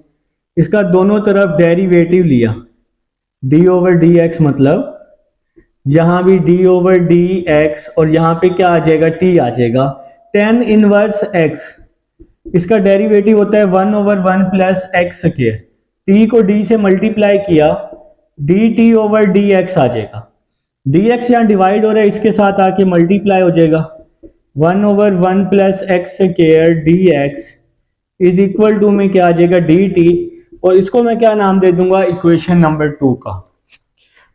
इसका दोनों तरफ डेरिवेटिव लिया, d ओवर डी एक्स, मतलब यहां भी d ओवर डी एक्स, और यहां पे क्या आ जाएगा, t आ जाएगा। tan इनवर्स x, इसका डेरिवेटिव होता है 1 over 1 plus x square, t को d से मल्टीप्लाई किया, dt ओवर dx आ जाएगा। dx यहाँ डिवाइड हो रहा है, इसके साथ आके मल्टीप्लाई हो जाएगा, 1 over 1 plus x square dx is equal to में क्या आ जाएगा, dt, और इसको मैं क्या नाम दे दूंगा, इक्वेशन नंबर 2 का।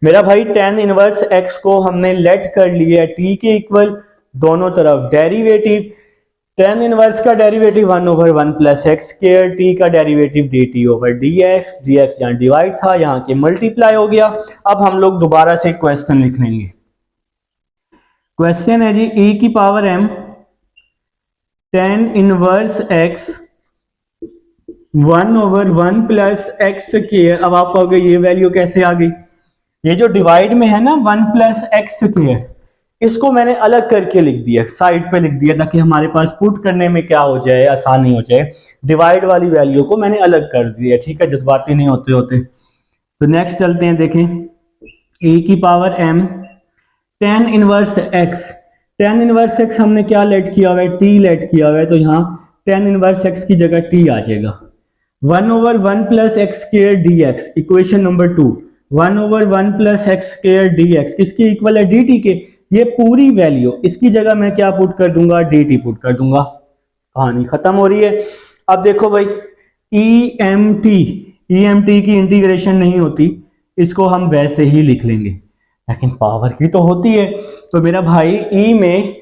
मेरा भाई tan इनवर्स x को हमने लेट कर लिया है t के इक्वल, दोनों तरफ डेरिवेटिव, tan इनवर्स का derivative 1 over 1 plus x square, t का derivative dt over dx, dx यहाँ डिवाइड था, यहाँ के मल्टीप्लाई हो गया। अब हम लोग दोबारा से क्वेश्चन लिख लेंगे। क्वेश्चन है जी, e की power m tan inverse x 1 over 1 plus x square. अब आप कहोगे ये वैल्यू कैसे आ गई, ये जो डिवाइड में है ना 1 प्लस एक्स स्क्वायर, इसको मैंने अलग करके लिख दिया, साइड पे लिख दिया, ताकि हमारे पास पुट करने में क्या हो जाए, आसानी हो जाए। डिवाइड वाली वैल्यू को मैंने अलग कर दिया, ठीक है, जज्बाती नहीं होते। तो नेक्स्ट चलते हैं, देखें e की power m tan inverse x, tan inverse x हमने क्या लेट किया हुआ है, t लेट किया हुआ है, तो यहाँ tan इनवर्स x की जगह t आ जाएगा। 1 over 1 plus x square dx, equation number 2, 1 over 1 plus x square dx किसके इक्वल है, dt के। ये पूरी वैल्यू, इसकी जगह मैं क्या पुट कर दूंगा, dt पुट कर दूंगा, कहानी खत्म हो रही है। अब देखो भाई, EMT की इंटीग्रेशन नहीं होती, इसको हम वैसे ही लिख लेंगे, लेकिन पावर की तो होती है। तो मेरा भाई E में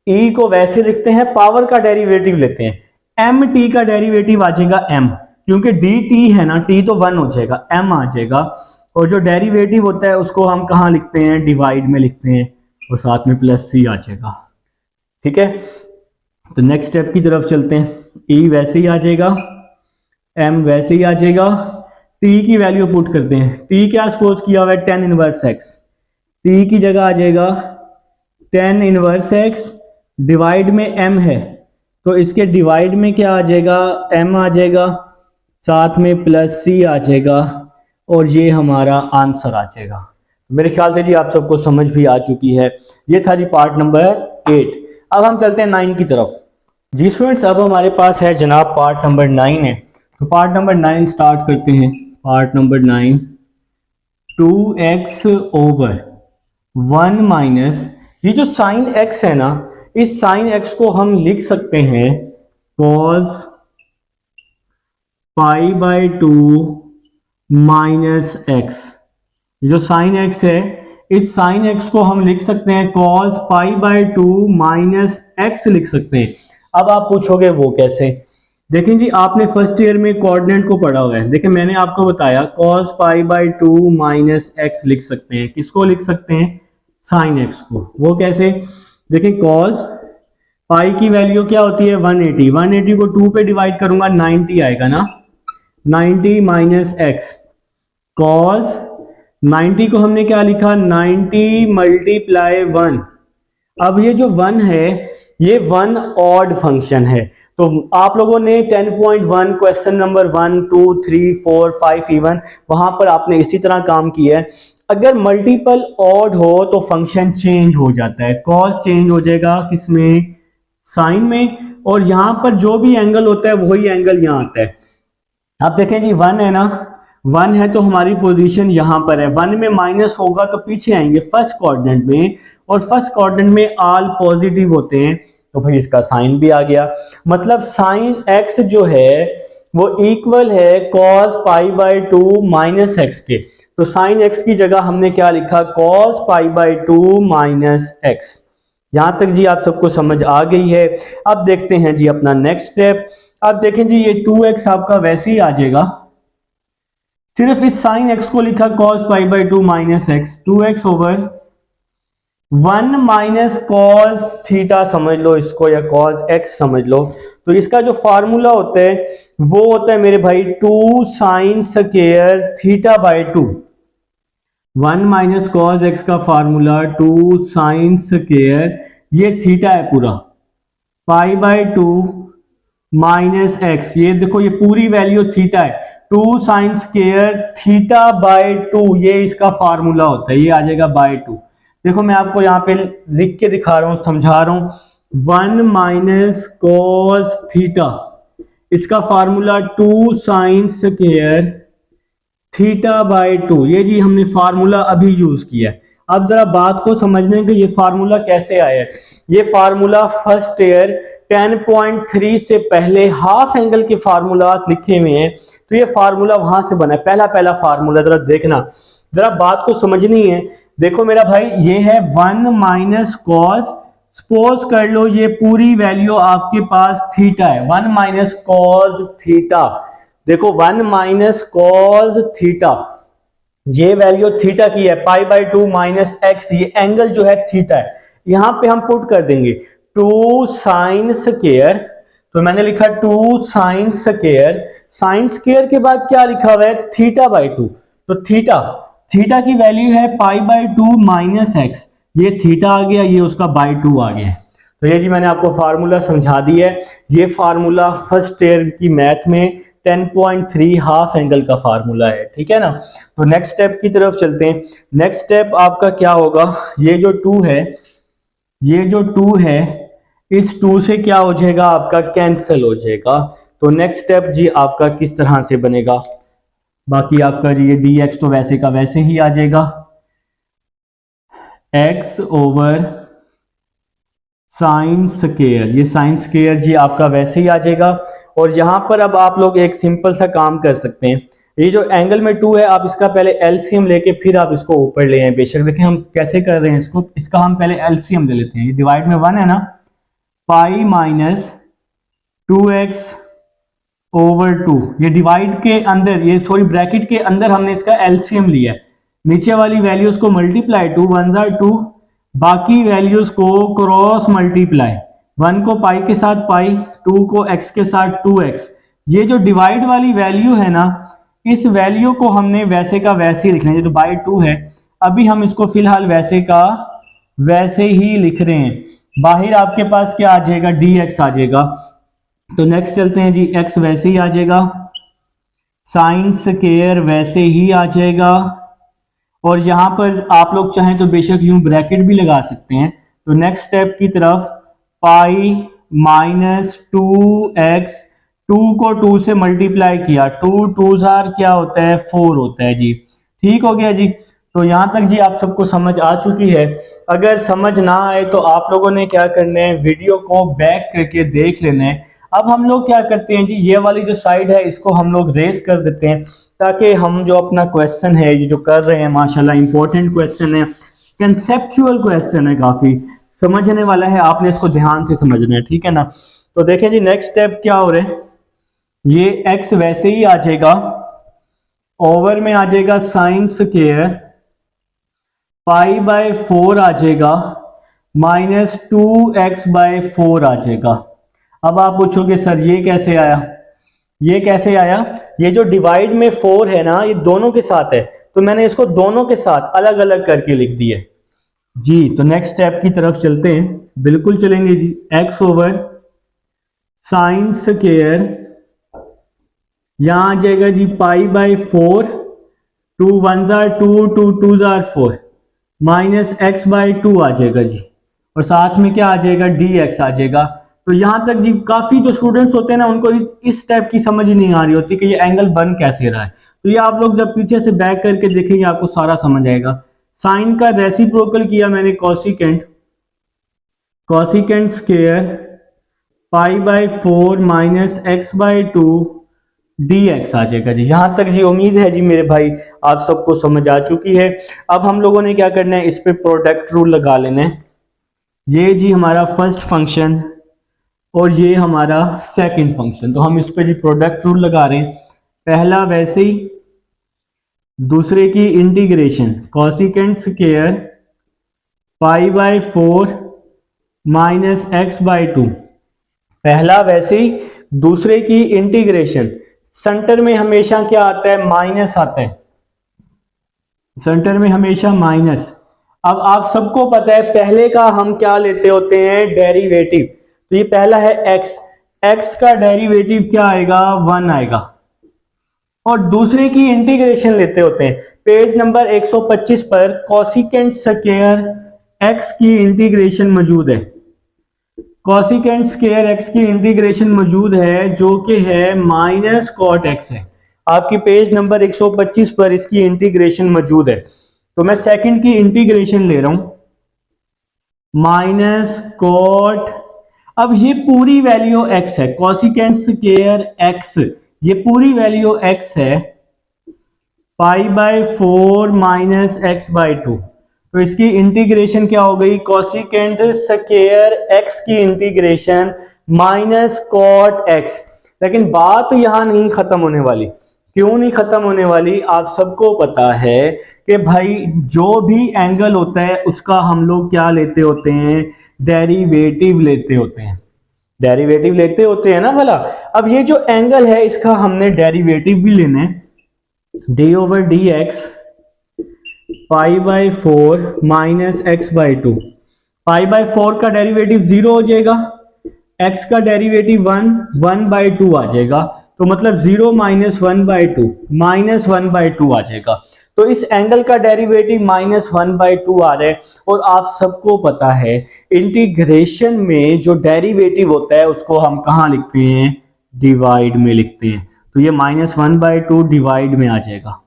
E को वैसे लिखते हैं, पावर का डेरिवेटिव लेते हैं, MT का डेरिवेटिव आ जाएगा m, क्योंकि dt है ना, t तो 1 हो जाएगा, m आ जाएगा, और जो डेरिवेटिव होता है उसको हम कहाँ लिखते हैं, डिवाइड में लिखते हैं, और साथ में प्लस c आ जाएगा, ठीक है। तो नेक्स्ट स्टेप की तरफ चलते हैं, e वैसे ही आ जाएगा, m वैसे ही आ जाएगा, t की वैल्यू पुट करते हैं, t क्या सपोज किया हुआ है, tan इनवर्स x, t की जगह आ जाएगा tan इनवर्स x, डिवाइड में m है, तो इसके डिवाइड में क्या आ जाएगा, m आ जाएगा, साथ में प्लस c आ जाएगा, और ये हमारा आंसर आ जाएगा। मेरे ख्याल से जी आप सबको समझ भी आ चुकी है। ये था जी पार्ट नंबर 8। अब हम चलते हैं 9 की तरफ। जी स्टूडेंट्स, अब हमारे पास है जनाब पार्ट नंबर 9 है, तो पार्ट नंबर 9 स्टार्ट करते हैं। Part number 9, 2x over 1 minus, ये जो साइन x है ना, इस साइन x को हम लिख सकते हैं cos pi by 2 minus x। जो साइन x है, इस साइन x को हम लिख सकते हैं cos pi by 2 minus x लिख सकते हैं। अब आप पूछोगे वो कैसे? देखें जी, आपने फर्स्ट ईयर में कोऑर्डिनेट को पढ़ा हुआ है। देखें, मैंने आपको बताया cos pi by 2 minus x लिख सकते हैं। किसको लिख सकते हैं? साइन x को। वो कैसे? देखें, cos पाई की वैल्यू क्या होती है? 180। 180 को 2 पे डिवाइड करूंगा 90 आएगा ना, 90 माइनस x। cos 90 को हमने क्या लिखा? 90 मल्टीप्लाई 1। अब ये जो 1 है, ये 1 ऑड फंक्शन है। तो आप लोगों ने 10.1 क्वेश्चन नंबर 1, 2, 3, 4, 5 इवन वहां पर आपने इसी तरह काम किया है। अगर मल्टीपल ऑड हो तो फंक्शन चेंज हो जाता है। कॉस चेंज हो जाएगा किसमें? साइन में। और यहां पर जो भी एंगल होता है वही एंगल यहां आता है। आप देखें जी, 1 है ना, 1 है तो हमारी पोजीशन यहां पर है। 1 में माइनस होगा तो पीछे आएंगे फर्स्ट क्वाड्रेंट में, और फर्स्ट क्वाड्रेंट में ऑल पॉजिटिव होते हैं, तो भाई इसका साइन भी आ गया। मतलब साइन x जो है वो इक्वल है cos pi by 2 minus x के। तो साइन x की जगह हमने क्या लिखा? cos pi by 2 minus x। यहां तक जी आप सबको समझ आ गई है। अब देखते हैं जी अपना नेक्स्ट स्टेप। अब देखें जी, ये 2x आपका वैसे ही आ जाएगा, सिर्फ इस साइन x को लिखा cos pi by 2 minus x। 2x over 1 minus cos theta समझ लो इसको, या cos x समझ लो। तो इसका जो फार्मूला होता है वो होता है मेरे भाई 2 sine square theta by 2। 1 minus cos x का फार्मूला 2 साइन स्क्वायर, ये थीटा है पूरा, पाई बाई 2 माइनस x। ये देखो, ये पूरी वैल्यू थीटा है। 2 साइन स्क्वायर थीटा बाई 2, ये इसका फार्मूला होता है। ये आ जाएगा बाई 2। देखो, मैं आपको यहाँ पे लिख के दिखा रहा हूं, समझा रहा हूं। 1 माइनस कॉस थीटा, इसका formula 2 sine square theta by 2। ये जी हमने फार्मूला अभी यूज किया है। अब जरा बात को समझने के, ये फार्मूला कैसे आया है। ये फार्मूला फर्स्ट ईयर 10.3 से पहले हाफ एंगल के फार्मूला लिखे हुए हैं, तो ये फार्मूला वहां से बना है, पहला फार्मूला। जरा देखना, जरा बात को समझनी है। देखो मेरा भाई, ये है 1 माइनस कॉस, सपोज कर लो ये पूरी वैल्यू आपके पास थीटा है, 1 माइनस कॉस थीटा। देखो 1 माइनस कॉस थीटा, ये वैल्यू थीटा की है, पाई बाई 2 माइनस एक्स, ये एंगल जो है थीटा है। यहां पे हम पुट कर देंगे 2 साइन स्क्वायर, तो मैंने लिखा 2 साइन स्क्वायर, साइन स्क्वायर के बाद क्या लिखा हुआ है? Theta by 2। तो थीटा की वैल्यू है पाई बाई 2 माइनस एक्स, ये थीटा आ गया, ये उसका बाई 2 आ गया। तो ये जी मैंने आपको फार्मूला समझा दिया है। ये फार्मूला फर्स्ट ईयर की मैथ में 10.3 हाफ एंगल का फार्मूला है, ठीक है ना। तो नेक्स्ट स्टेप की तरफ चलते हैं। नेक्स्ट स्टेप आपका क्या होगा? ये जो 2 है, ये जो 2 है, इस 2 से क्या हो जाएगा? आपका कैंसिल हो जाएगा। तो नेक्स्ट स्टेप जी आपका किस तरह से बनेगा? बाकी आपका ये dx तो वैसे का वैसे ही आ जाएगा, x ओवर साइन स्क्वायर, ये साइन स्क्वायर जी आपका वैसे ही आ जाएगा। और यहां पर अब आप लोग एक सिंपल सा काम कर सकते हैं। ये जो एंगल में 2 है, आप इसका पहले एलसीएम लेके फिर आप इसको ऊपर ले आए। बेशक देखें हम कैसे कर रहे हैं इसको, इसका हम पहले एलसीएम ले लेते हैं। ये डिवाइड में 1 है ना, पाई माइनस 2x ओवर 2, ये डिवाइड के अंदर, ये सॉरी ब्रैकेट के अंदर हमने इसका एलसीएम लिया है। नीचे वाली वैल्यूज को मल्टीप्लाई, 2 1 जार 2, बाकी वैल्यूज को क्रॉस मल्टीप्लाई, 1 को पाई के साथ पाई, 2 को x के साथ 2x। ये जो डिवाइड वाली वैल्यू है ना, इस वैल्यू को हमने वैसे का वैसे ही लिखना है। ये तो बाई 2 है, अभी हम इसको फिलहाल वैसे का वैसे ही लिख रहे हैं। बाहर आपके पास क्या आ जाएगा? dx आ जाएगा। तो नेक्स्ट चलते हैं जी, x वैसे ही आ जाएगा, साइन स्क्वायर वैसे ही आ जाएगा, और यहां पर आप लोग चाहें तो बेशक यूं ब्रैकेट भी लगा सकते हैं। तो नेक्स्ट स्टेप की तरफ, पाई माइनस 2x, 2 को 2 से मल्टीप्लाई किया, 2 2 जार क्या होता है? 4 होता है जी। ठीक हो गया जी। तो यहाँ तक जी आप सबको समझ आ चुकी है। अगर समझ ना आए तो आप लोगों ने क्या करना है, वीडियो को बैक करके देख लेना है। अब हम लोग क्या करते हैं जी, ये वाली जो साइड है इसको हम लोग रेस कर देते हैं, ताकि हम जो अपना क्वेश्चन है ये जो कर रहे हैं माशाल्लाह इंपॉर्टेंट क्वेश्चन है, कंसेप्चुअल क्वेश्चन है, काफी समझने वाला है, आपने इसको ध्यान से समझना है, ठीक है ना। तो देखें जी नेक्स्ट स्टेप क्या हो रहा है, ये x वैसे ही आ जाएगा, ओवर में आ जाएगा साइन स्क्वायर π/4 आ जाएगा, -2x/4 आ जाएगा। अब आप पूछोगे सर ये कैसे आया, ये कैसे आया, ये जो डिवाइड में 4 है ना ये दोनों के साथ है, तो मैंने इसको दोनों के साथ अलग अलग करके लिख दिया जी। तो नेक्स्ट स्टेप की तरफ चलते हैं, बिल्कुल चलेंगे जी। x ओवर साइन स्क्वायर यहां आ जाएगा जी π/4, 2 1 2 2 2 4 -x/2 आ जाएगा जी, और साथ में क्या आ जाएगा, dx आ जाएगा। तो यहां तक जी काफी जो स्टूडेंट्स होते हैं ना उनको इस स्टेप की समझ ही नहीं आ रही होती कि ये एंगल बन कैसे रहा है। तो ये आप लोग जब पीछे से बैक करके देखेंगे आपको सारा समझ आएगा। साइन का रेसिप्रोकल किया मैंने cosecant, cosecant square π/4 -x/2 dx आ जाएगा जी। यहां तक जी उम्मीद है जी मेरे भाई आप सबको समझ आ चुकी है। अब हम लोगों ने क्या करना है, इस पे प्रोडक्ट रूल लगा लेना है। ये जी हमारा फर्स्ट फंक्शन और ये हमारा सेकंड फंक्शन, तो हम इस पे जी प्रोडक्ट रूल लगा रहे हैं। पहला वैसे ही, दूसरे की इंटीग्रेशन कॉसिकेंट स्क्वायर π/4 -x/2, पहला वैसे ही, दूसरे की इंटीग्रेशन, सेंटर में हमेशा क्या आता है, माइनस आता है, सेंटर में हमेशा माइनस। अब आप सबको पता है पहले का हम क्या लेते होते हैं, डेरिवेटिव। तो ये पहला है x, x का डेरिवेटिव क्या आएगा, 1 आएगा, और दूसरे की इंटीग्रेशन लेते होते हैं। पेज नंबर 125 पर कॉसिकेंट स्क्वायर x की इंटीग्रेशन मौजूद है, कॉसिकेंट स्क्वायर x की इंटीग्रेशन मौजूद है जो कि है माइनस कॉट x है। आपकी पेज नंबर 125 पर इसकी इंटीग्रेशन मौजूद है। तो मैं सेकंड की इंटीग्रेशन ले रहा हूं, माइनस कॉट, अब ये पूरी वैल्यू x है, कॉसिकेंट स्क्वायर x, ये पूरी वैल्यू x है, π/4 -x/2। तो इसकी इंटीग्रेशन क्या हो गई, कॉसिकेंट स्क्वायर x की इंटीग्रेशन माइनस कॉट x। लेकिन बात यहां नहीं खत्म होने वाली। क्यों नहीं खत्म होने वाली, आप सबको पता है कि भाई जो भी एंगल होता है उसका हम लोग क्या लेते होते हैं, डेरिवेटिव लेते होते हैं, डेरिवेटिव लेते होते हैं ना भला। अब ये जो एंगल है इसका हमने डेरिवेटिव भी लेना है, d/dx π/4 -x/2। π/4 का डेरिवेटिव 0 हो जाएगा, x का डेरिवेटिव 1/2 आ जाएगा, तो मतलब 0 - 1/2 -1/2 आ जाएगा। तो इस एंगल का डेरिवेटिव -1/2 आ रहा है। और आप सबको पता है इंटीग्रेशन में जो डेरिवेटिव होता है उसको हम कहाँ लिखते हैं, डिवाइड में लिखते हैं। तो ये -1/2 डिवाइड में आ जाएगा,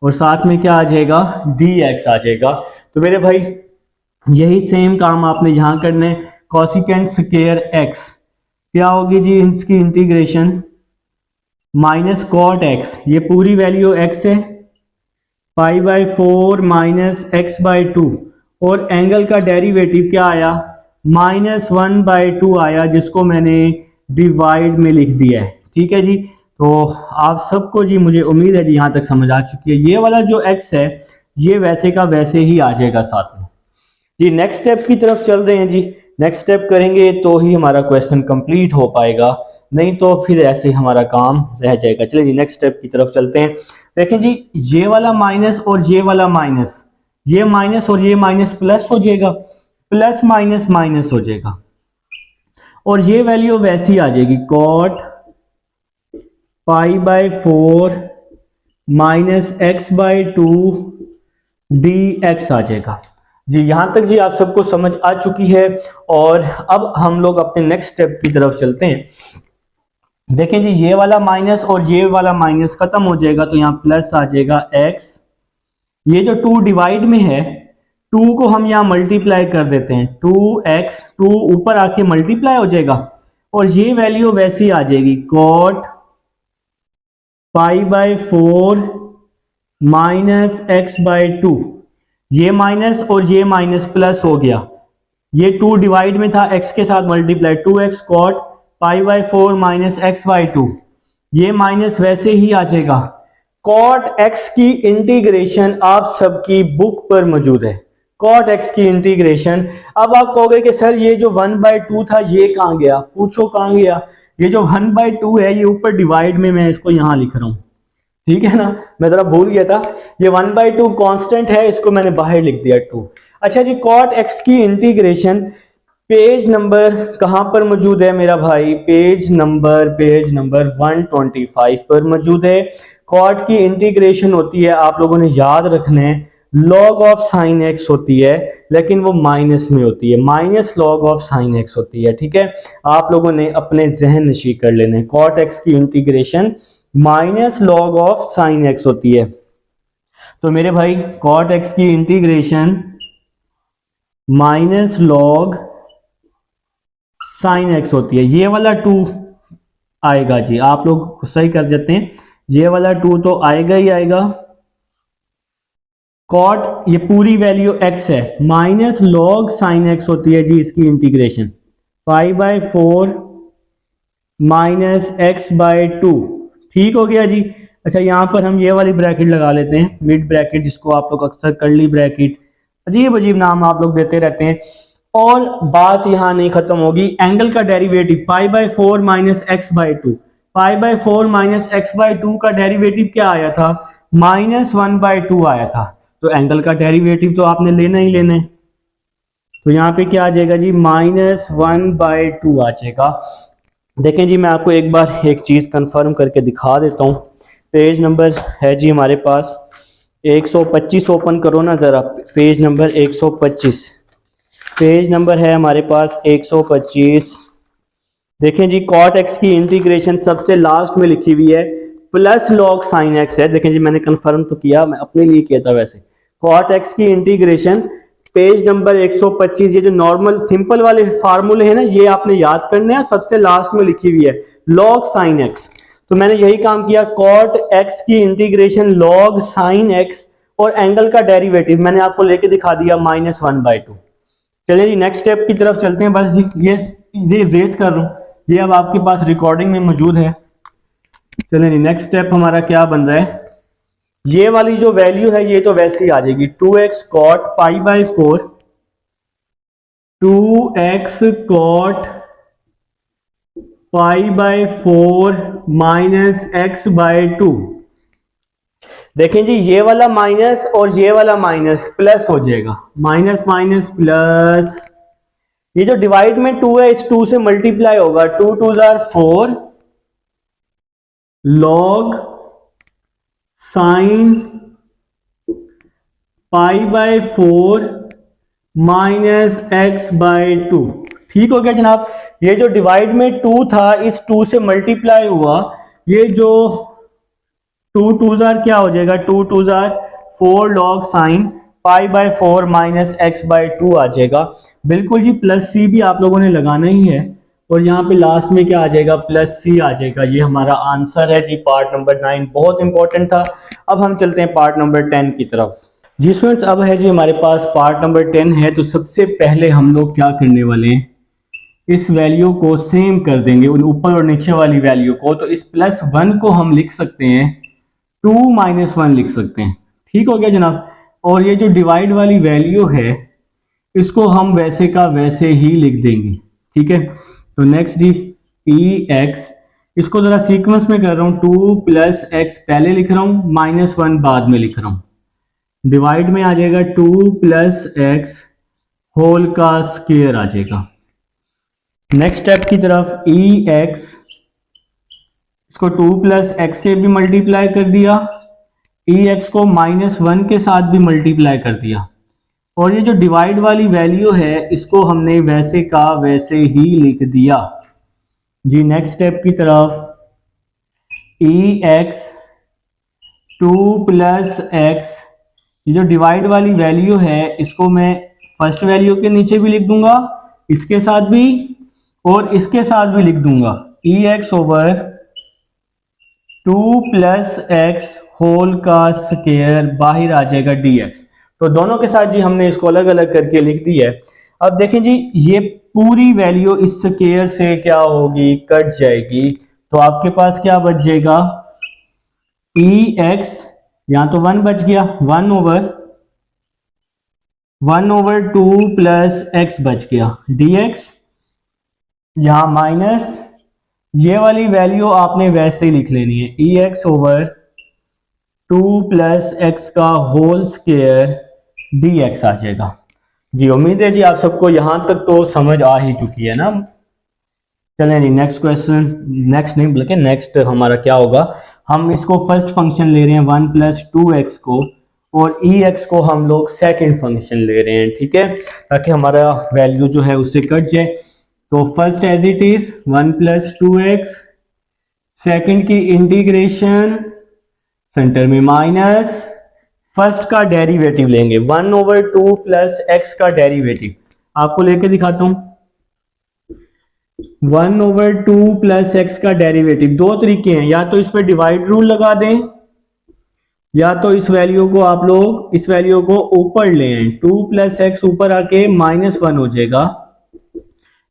और साथ में क्या आ जाएगा, dx आ जाएगा। तो मेरे भाई यही सेम काम आपने यहां करना है, कॉसिकेंट स्क्वायर x क्या होगी जी, इसकी इंटीग्रेशन माइनस कॉट x, ये पूरी वैल्यू x है, π/4 -x/2, और एंगल का डेरिवेटिव क्या आया, -1/2 आया, जिसको मैंने डिवाइड में लिख दिया है। ठीक है जी। तो आप सबको जी मुझे उम्मीद है जी यहां तक समझ आ चुकी है। ये वाला जो x है ये वैसे का वैसे ही आ जाएगा साथ में जी। नेक्स्ट स्टेप की तरफ चल रहे हैं जी। नेक्स्ट स्टेप करेंगे तो ही हमारा क्वेश्चन कंप्लीट हो पाएगा, नहीं तो फिर ऐसे हमारा काम रह जाएगा। चलिए जी नेक्स्ट स्टेप की तरफ चलते हैं। देखें जी ये वाला माइनस और ये वाला माइनस, ये माइनस और ये माइनस प्लस हो जाएगा, प्लस माइनस माइनस हो जाएगा, और ये वैल्यू वैसी आ जाएगी, कॉट π/4 -x/2 dx आ जाएगा जी। यहां तक जी आप सबको समझ आ चुकी है। और अब हम लोग अपने नेक्स्ट स्टेप की तरफ चलते हैं। देखें जी ये वाला माइनस और ये वाला माइनस खत्म हो जाएगा, तो यहां प्लस आ जाएगा x ये जो 2 डिवाइड में है, 2 को हम यहाँ मल्टीप्लाई कर देते हैं, 2x, 2 ऊपर आके मल्टीप्लाई हो जाएगा और ये वैल्यू वैसी आ जाएगी cot π/4 माइनस x/2। ये माइनस और ये माइनस प्लस हो गया, ये 2 डिवाइड में था, x के साथ multiply, 2x cot π/4 minus x/2। ये माइनस वैसे ही आ जाएगा। cot x की इंटीग्रेशन आप सबकी बुक पर मौजूद है, cot x की इंटीग्रेशन। अब आप कहोगे कि सर ये जो 1/2 था ये कहाँ गया, पूछो कहाँ गया। ये जो 1/2 है ये ऊपर डिवाइड में मैं इसको यहां लिख रहा हूं, ठीक है ना, मैं जरा भूल गया था। ये 1/2 कांस्टेंट है, इसको मैंने बाहर लिख दिया 2। अच्छा जी, cot x की इंटीग्रेशन पेज नंबर कहां पर मौजूद है मेरा भाई, पेज नंबर 125 पर मौजूद है। cot की इंटीग्रेशन होती है, आप लोगों ने याद रखना है, log ऑफ साइन x होती है, लेकिन वो माइनस में होती है, minus log of sine x होती है, ठीक है। आप लोगों ने अपने जहन नशी कर लेने, cot x की integration minus log of sine x होती है। तो मेरे भाई cot x की integration minus log sine x होती है। ये वाला 2 आएगा जी, आप लोग सही कर देते हैं, ये वाला 2 तो आएगा ही आएगा। cot ये पूरी वैल्यू x है, माइनस log साइन x होती है जी इसकी इंटीग्रेशन, π/4 माइनस x/2। ठीक हो गया जी। अच्छा, यहां पर हम ये वाली ब्रैकेट लगा लेते हैं, मिड ब्रैकेट, जिसको आप लोग अक्सर कर्ली ब्रैकेट, अजीब अजीब नाम आप लोग देते रहते हैं। और बात यहां नहीं खत्म होगी, एंगल का derivative π/4 minus x/2, π/4 minus x/2 का डेरिवेटिव क्या आया था, -1/2 आया था। तो एंगल का डेरिवेटिव तो आपने लेना ही लेना है, तो यहाँ पे क्या आ जाएगा जी, -1/2 आ जाएगा। देखें जी, मैं आपको एक बार एक चीज़ कंफर्म करके दिखा देता हूँ। पेज नंबर है जी हमारे पास 125, ओपन करो ना ज़रा, पेज नंबर 125, पेज नंबर है हमारे पास 125। देखें जी, cot x की इंटीग्रेशन सबसे लास्ट में लिखी हुई है, प्लस log साइन x है। देखें जी, मैंने कंफर्म तो किया, मैं अपने लिए किया था वैसे। cot x की इंटीग्रेशन पेज नंबर 125, ये जो नॉर्मल सिंपल वाले फार्मूले हैं ना, ये आपने याद करने हैं, सबसे लास्ट में लिखी हुई है log साइन x। तो मैंने यही काम किया, cot x की इंटीग्रेशन log साइन x और एंगल का डेरिवेटिव मैंने आपको लेके दिखा दिया -1/2। चलिए जी, नेक्स्ट स्टेप की तरफ चलते हैं। बस जी, ये रेस कर रहा हूँ, ये अब आपके पास रिकॉर्डिंग में मौजूद है। चलिए जी, नेक्स्ट स्टेप हमारा क्या बन रहा है, ये वाली जो वैल्यू है ये तो वैसे ही आ जाएगी, 2x cot π/4, 2x cot π/4 minus x/2। देखें जी, ये वाला माइनस और ये वाला माइनस प्लस हो जाएगा, माइनस माइनस प्लस, ये जो डिवाइड में 2 है इस 2 से मल्टीप्लाई होगा, 2 2 4 log साइन π/4 माइनस x/2। ठीक हो गया जनाब। ये जो डिवाइड में 2 था इस 2 से मल्टीप्लाई हुआ, ये जो 2 2 क्या हो जाएगा, 2 2 4 log साइन π/4 माइनस x/2 आ जाएगा। बिल्कुल जी, प्लस सी भी आप लोगों ने लगाना ही है, और यहाँ पे लास्ट में क्या आ जाएगा, प्लस सी आ जाएगा। ये हमारा आंसर है जी, पार्ट नंबर 9 बहुत इंपॉर्टेंट था। अब हम चलते हैं पार्ट नंबर 10 की तरफ। जी स्टूडेंट्स, अब है जी हमारे पास पार्ट नंबर 10 है। तो सबसे पहले हम लोग क्या करने वाले हैं, इस वैल्यू को सेम कर देंगे, उन ऊपर और नीचे वाली वैल्यू को। तो इस +1 को हम लिख सकते हैं 2 - 1 लिख सकते हैं। ठीक हो गया जनाब। और ये जो डिवाइड वाली वैल्यू है इसको हम वैसे का वैसे ही लिख देंगे। ठीक है, तो नेक्स्ट जी px, इसको जरा सीक्वेंस में कर रहा हूं, 2 + x पहले लिख रहा हूं, -1 बाद में लिख रहा हूं। डिवाइड में आ जाएगा 2 + x होल का स्क्वायर आ जाएगा। नेक्स्ट स्टेप की तरफ ex, इसको 2 + x से भी मल्टीप्लाई कर दिया, ex को -1 के साथ भी मल्टीप्लाई कर दिया, और ये जो डिवाइड वाली वैल्यू है इसको हमने वैसे का वैसे ही लिख दिया जी। नेक्स्ट स्टेप की तरफ ex 2 + x ये जो डिवाइड वाली वैल्यू है इसको मैं फर्स्ट वैल्यू के नीचे भी लिख दूंगा, इसके साथ भी और इसके साथ भी लिख दूंगा। E x over 2 plus x whole का स्क्वायर बाहर आ जाएगा डी एक्स। तो दोनों के साथ जी हमने इसको अलग अलग करके लिख दिया है। अब देखें जी ये पूरी वैल्यू इस स्क्वायर से क्या होगी, कट जाएगी। तो आपके पास क्या बच जाएगा, ई एक्स, यहां तो 1 बच गया, 1/2 प्लस एक्स बच गया डी एक्स, यहां माइनस ये वाली वैल्यू आपने वैसे ही लिख लेनी है, e x over 2 plus x का होल स्क्वायर डी एक्स आ जाएगा। जी उम्मीद है जी आप सबको यहां तक तो समझ आ ही चुकी है ना। चलें जी नेक्स्ट क्वेश्चन, नेक्स्ट नहीं बल्कि नेक्स्ट हमारा क्या होगा, हम इसको फर्स्ट फंक्शन ले रहे हैं 1 + 2x को, और ई एक्स को हम लोग सेकंड फंक्शन ले रहे हैं, ठीक है, ताकि हमारा वैल्यू जो है उससे कट जाए। तो first as it is 1 + 2x, second की इंटीग्रेशन, सेंटर में माइनस, फर्स्ट का डेरिवेटिव लेंगे 1/2 प्लस एक्स का डेरिवेटिव आपको लेके दिखाता हूं। 1/2 प्लस एक्स का डेरिवेटिव दो तरीके हैं, या तो इस पर डिवाइड रूल लगा दें, या तो इस वैल्यू को आप लोग इस वैल्यू को ऊपर ले आए, 2 + x ऊपर आके -1 हो जाएगा,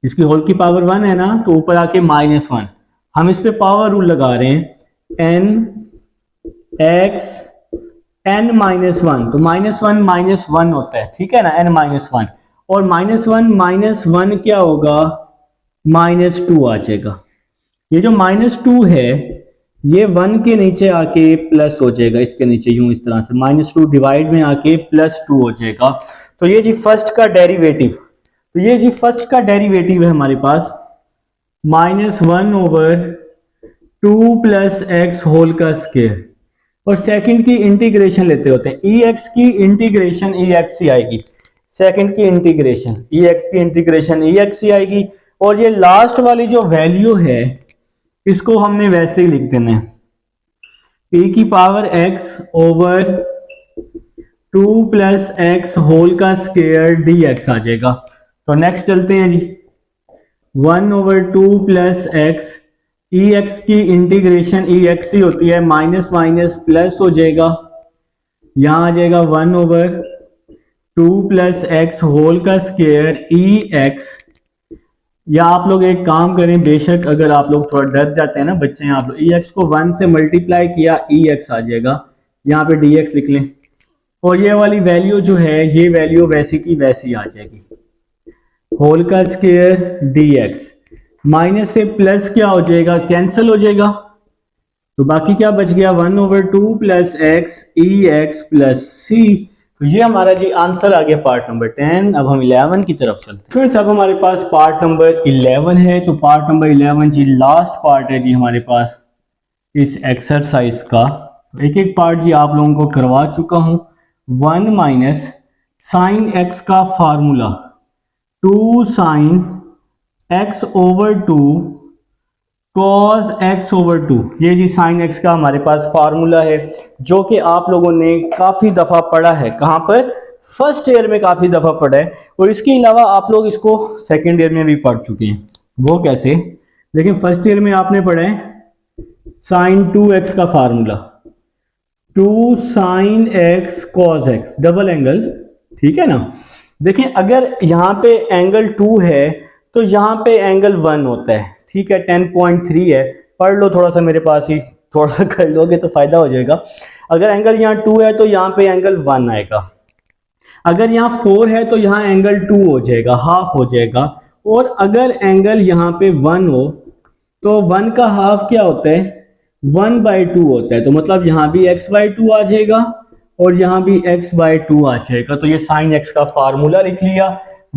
इसकी होल की पावर 1 है ना, तो ऊपर आके -1। हम इस पे पावर रूल लगा रहे हैं n x n-1, तो -1 -1 होता है, ठीक है ना, n-1, और -1 क्या होगा, -2 आ जाएगा। ये जो -2 है ये 1 के नीचे आके प्लस हो जाएगा, इसके नीचे यूं इस तरह से -2 डिवाइड में आके +2 हो जाएगा। तो ये जी फर्स्ट का डेरिवेटिव, तो ये जी फर्स्ट का डेरिवेटिव है हमारे पास -1/2 + x होल का स्क्वायर, और सेकंड की इंटीग्रेशन लेते होते हैं, ई एक्स की इंटीग्रेशन ई एक्स ही आएगी, सेकंड की इंटीग्रेशन ई एक्स की इंटीग्रेशन ई एक्स ही आएगी, और ये लास्ट वाली जो वैल्यू है इसको हमने वैसे ही लिख देना है, e की power x over 2 + x whole का स्क्वायर dx आ जाएगा। तो नेक्स्ट चलते हैं जी, 1/2 + x, ई एक्स की इंटीग्रेशन ई एक्स ही होती है, माइनस माइनस प्लस हो जाएगा, यहां आ जाएगा 1/2 + x होल का स्क्वायर ई एक्स। या आप लोग एक काम करें, बेशक अगर आप लोग थोड़ा डर जाते हैं ना बच्चे, आप लोग ई एक्स को 1 से मल्टीप्लाई किया ई एक्स आ जाएगा, यहाँ पे डी एक्स लिख लें, और ये वाली वैल्यू जो है ये वैल्यू वैसी की वैसी आ जाएगी, होल का स्क्वायर डी एक्स, माइनस से प्लस क्या हो जाएगा, कैंसिल हो जाएगा, तो बाकी क्या बच गया 1/2 + x ई एक्स + c। तो ये हमारा जी आंसर आ गया पार्ट नंबर 10। अब हम 11 की तरफ चलते हैं फ्रेंड्स। अब हमारे पास पार्ट नंबर 11 है, तो पार्ट नंबर 11 जी लास्ट पार्ट है जी हमारे पास इस एक्सरसाइज का। एक एक पार्ट जी आप लोगों को करवा चुका हूं। 1 - sin x का formula 2 sin x/2 cos x/2, ये जी sin x का हमारे पास फार्मूला है, जो कि आप लोगों ने काफ़ी दफ़ा पढ़ा है, कहाँ पर, फर्स्ट ईयर में काफ़ी दफ़ा पढ़ा है, और इसके अलावा आप लोग इसको सेकेंड ईयर में भी पढ़ चुके हैं। वो कैसे, लेकिन फर्स्ट ईयर में आपने पढ़ा है sin 2x का formula 2 sin x cos x double angle, ठीक है ना। देखिए अगर यहाँ पे एंगल 2 है तो यहाँ पे एंगल 1 होता है, ठीक है, 10.3 है, पढ़ लो थोड़ा सा, मेरे पास ही थोड़ा सा कर लोगे तो फायदा हो जाएगा। अगर एंगल यहाँ 2 है तो यहाँ पे एंगल 1 आएगा, अगर यहाँ 4 है तो यहाँ एंगल 2 हो जाएगा, हाफ हो जाएगा, और अगर एंगल यहाँ पे 1 हो तो 1 का हाफ क्या होता है, 1/2 होता है, तो मतलब यहाँ भी x/2 आ जाएगा और यहाँ भी x/2 आ जाएगा। तो ये sin x का फार्मूला लिख लिया,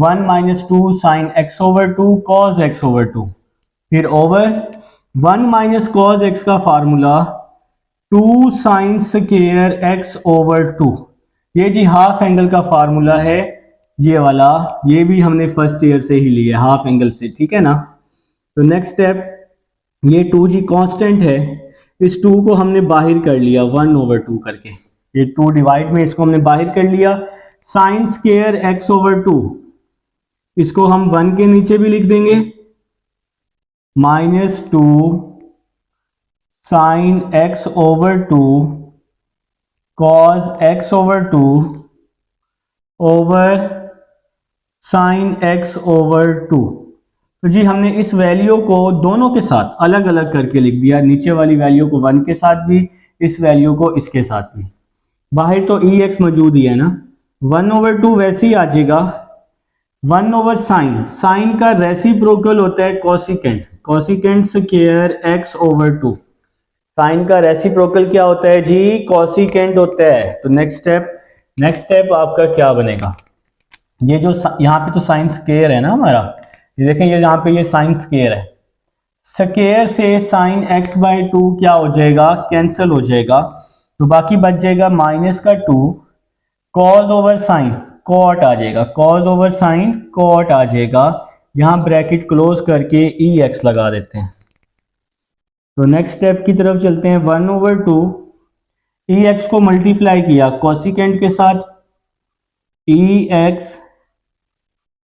1 - 2 sin x/2 cos x/2, फिर ओवर 1 - cos x का फार्मूला 2 sin स्क्वायर x/2, ये जी हाफ एंगल का फार्मूला है, ये वाला, ये भी हमने फर्स्ट ईयर से ही लिया हाफ एंगल से, ठीक है ना। तो नेक्स्ट स्टेप, ये 2 जी कांस्टेंट है, इस 2 को हमने बाहर कर लिया 1/2 करके, ये 2 डिवाइड में, इसको हमने बाहर कर लिया। साइन स्क्वायर x ओवर 2, इसको हम 1 के नीचे भी लिख देंगे, -2 sine x over 2 cos x over 2 over sine x over 2। तो जी हमने इस वैल्यू को दोनों के साथ अलग अलग करके लिख दिया, नीचे वाली वैल्यू को 1 के साथ भी, इस वैल्यू को इसके साथ भी। बाहर तो ex मौजूद ही है ना, 1 ओवर 2 वैसे ही आ जाएगा, 1 ओवर साइन, साइन का रेसिप्रोकल होता है cosecant, cosecant square x over 2। Sine का रेसिप्रोकल क्या होता है जी? कोसिकेंट होता है। तो नेक्स्ट स्टेप आपका क्या बनेगा? ये जो यहाँ पे तो साइन स्क्वायर है ना हमारा, ये देखें, ये यहाँ पे ये साइन स्क्वायर है, स्क्वायर से साइन x/2 क्या हो जाएगा? कैंसिल हो जाएगा। तो बाकी बच जाएगा -2 कॉस ओवर साइन, कॉट आ जाएगा, कॉस ओवर साइन कॉट आ जाएगा। यहाँ ब्रैकेट क्लोज करके ex लगा देते हैं। तो नेक्स्ट स्टेप की तरफ चलते हैं। 1 ओवर 2 ex को मल्टीप्लाई किया कोसिकेंट के साथ, ex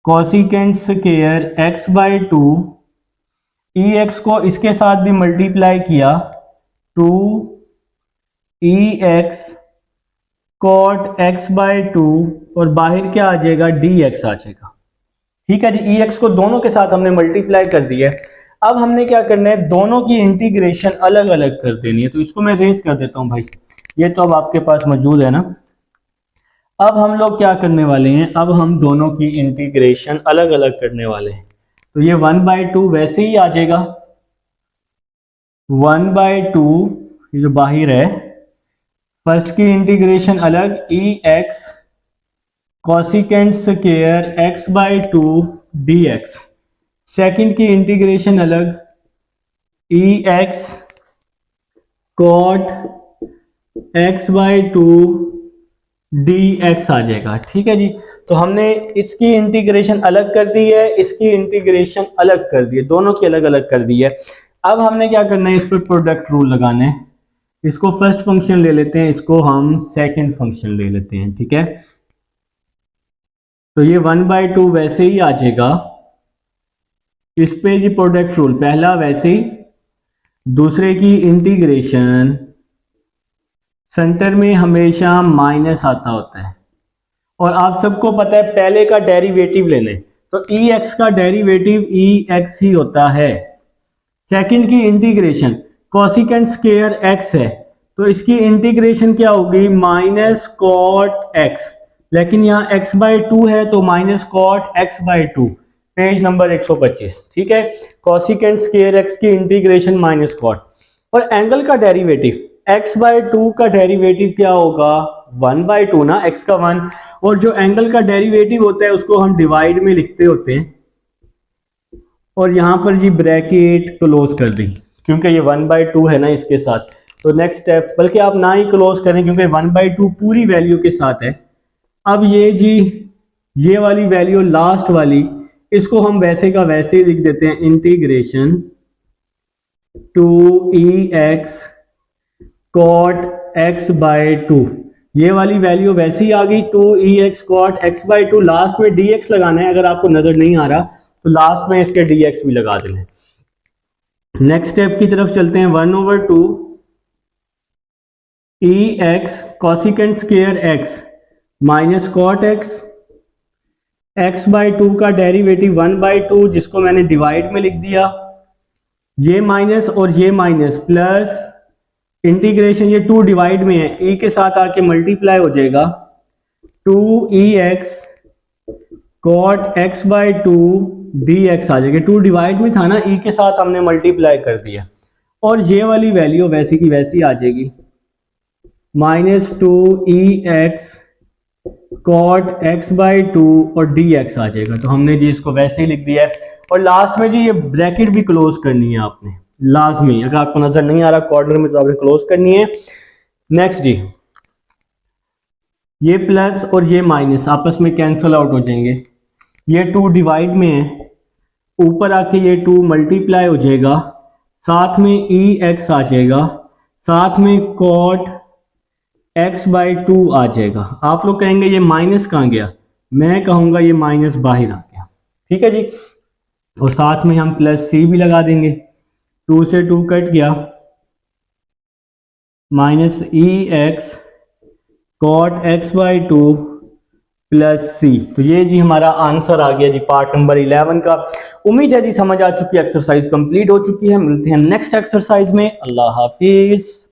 cosecant square x/2, ex को इसके साथ भी मल्टीप्लाई किया 2ex कॉट x/2, और बाहर क्या आ जाएगा? dx आ जाएगा। ठीक है जी, ex को दोनों के साथ हमने मल्टीप्लाई कर दिया। अब हमने क्या करना है? दोनों की इंटीग्रेशन अलग अलग कर देनी है। तो इसको मैं रेज कर देता हूं भाई, ये तो अब आपके पास मौजूद है ना। अब हम लोग क्या करने वाले हैं? अब हम दोनों की इंटीग्रेशन अलग अलग करने वाले हैं। तो ये 1/2 वैसे ही आ जाएगा, 1/2 ये जो बाहर है, फर्स्ट की इंटीग्रेशन अलग, ex cosecant square x/2 dx, second की इंटीग्रेशन अलग, ex कॉट x/2 dx आ जाएगा। ठीक है जी, तो हमने इसकी इंटीग्रेशन अलग कर दी है, इसकी इंटीग्रेशन अलग कर दी है, दोनों की अलग अलग कर दी है। अब हमने क्या करना है? इस पर प्रोडक्ट रूल लगाना है। इसको फर्स्ट फंक्शन ले लेते हैं, इसको हम सेकंड फंक्शन ले लेते हैं। ठीक है, तो ये 1/2 वैसे ही आ जाएगा, इस पे जी प्रोडक्ट रूल, पहला वैसे ही, दूसरे की इंटीग्रेशन, सेंटर में हमेशा माइनस आता होता है, और आप सबको पता है पहले का डेरिवेटिव लेने, तो ex का डेरिवेटिव ex ही होता है। सेकंड की इंटीग्रेशन, कोसिकेंट स्क्वायर x है, तो इसकी इंटीग्रेशन क्या होगी? माइनस कॉट x, लेकिन यहाँ x/2 है तो minus cot x/2, page number 125। ठीक है, कोसिकेंट स्क्वायर x की इंटीग्रेशन माइनस कॉट, और एंगल का डेरिवेटिव x/2 का डेरिवेटिव क्या होगा? 1/2 ना, x का 1, और जो एंगल का डेरिवेटिव होता है उसको हम डिवाइड में लिखते होते हैं, और यहां पर जी ब्रैकेट क्लोज कर दी, क्योंकि ये 1/2 है ना इसके साथ। तो नेक्स्ट स्टेप, बल्कि आप ना ही क्लोज करें क्योंकि 1/2 पूरी वैल्यू के साथ है। अब ये जी, ये वाली वैल्यू लास्ट वाली, इसको हम वैसे का वैसे ही लिख देते हैं, इंटीग्रेशन 2ex कॉट x/2, ये वाली वैल्यू वैसे ही आ गई, 2ex कॉट x/2, लास्ट में dx लगाना है। अगर आपको नजर नहीं आ रहा तो लास्ट में इसके dx भी लगा देना है। नेक्स्ट स्टेप की तरफ चलते हैं। 1 over 2 ex cosecant square x minus cot x, x/2 का डेरिवेटिव 1/2, जिसको मैंने डिवाइड में लिख दिया, ये माइनस और ये माइनस, प्लस इंटीग्रेशन, ये 2 डिवाइड में है, e के साथ आके मल्टीप्लाई हो जाएगा, 2ex कॉट x/2 dx आ जाएगा। 2 डिवाइड में था ना, e के साथ हमने मल्टीप्लाई कर दिया, और ये वाली वैल्यू वैसी की वैसी आ जाएगी, -2ex कॉट x/2 और dx आ जाएगा। तो हमने जी इसको वैसे ही लिख दिया है, और लास्ट में जी ये ब्रैकेट भी क्लोज करनी है आपने, लाजमी। अगर आपको नजर नहीं आ रहा कॉर्नर में तो आपने क्लोज करनी है। नेक्स्ट जी, ये प्लस और ये माइनस आपस में कैंसिल आउट हो जाएंगे, ये 2 डिवाइड में है, ऊपर आके ये 2 मल्टीप्लाई हो जाएगा, साथ में ex आ जाएगा, साथ में कॉट एक्स बाई टू आ जाएगा। आप लोग कहेंगे ये माइनस कहाँ गया, मैं कहूँगा ये माइनस बाहर आ गया, ठीक है जी। और साथ में हम प्लस सी भी लगा देंगे, 2 से 2 कट गया, minus e x cot x by two plus C. तो ये जी हमारा आंसर आ गया जी पार्ट नंबर 11 का। उम्मीद है जी समझ आ चुकी है, एक्सरसाइज कंप्लीट हो चुकी है। मिलते हैं नेक्स्ट एक्सरसाइज में। अल्लाह हाफिज।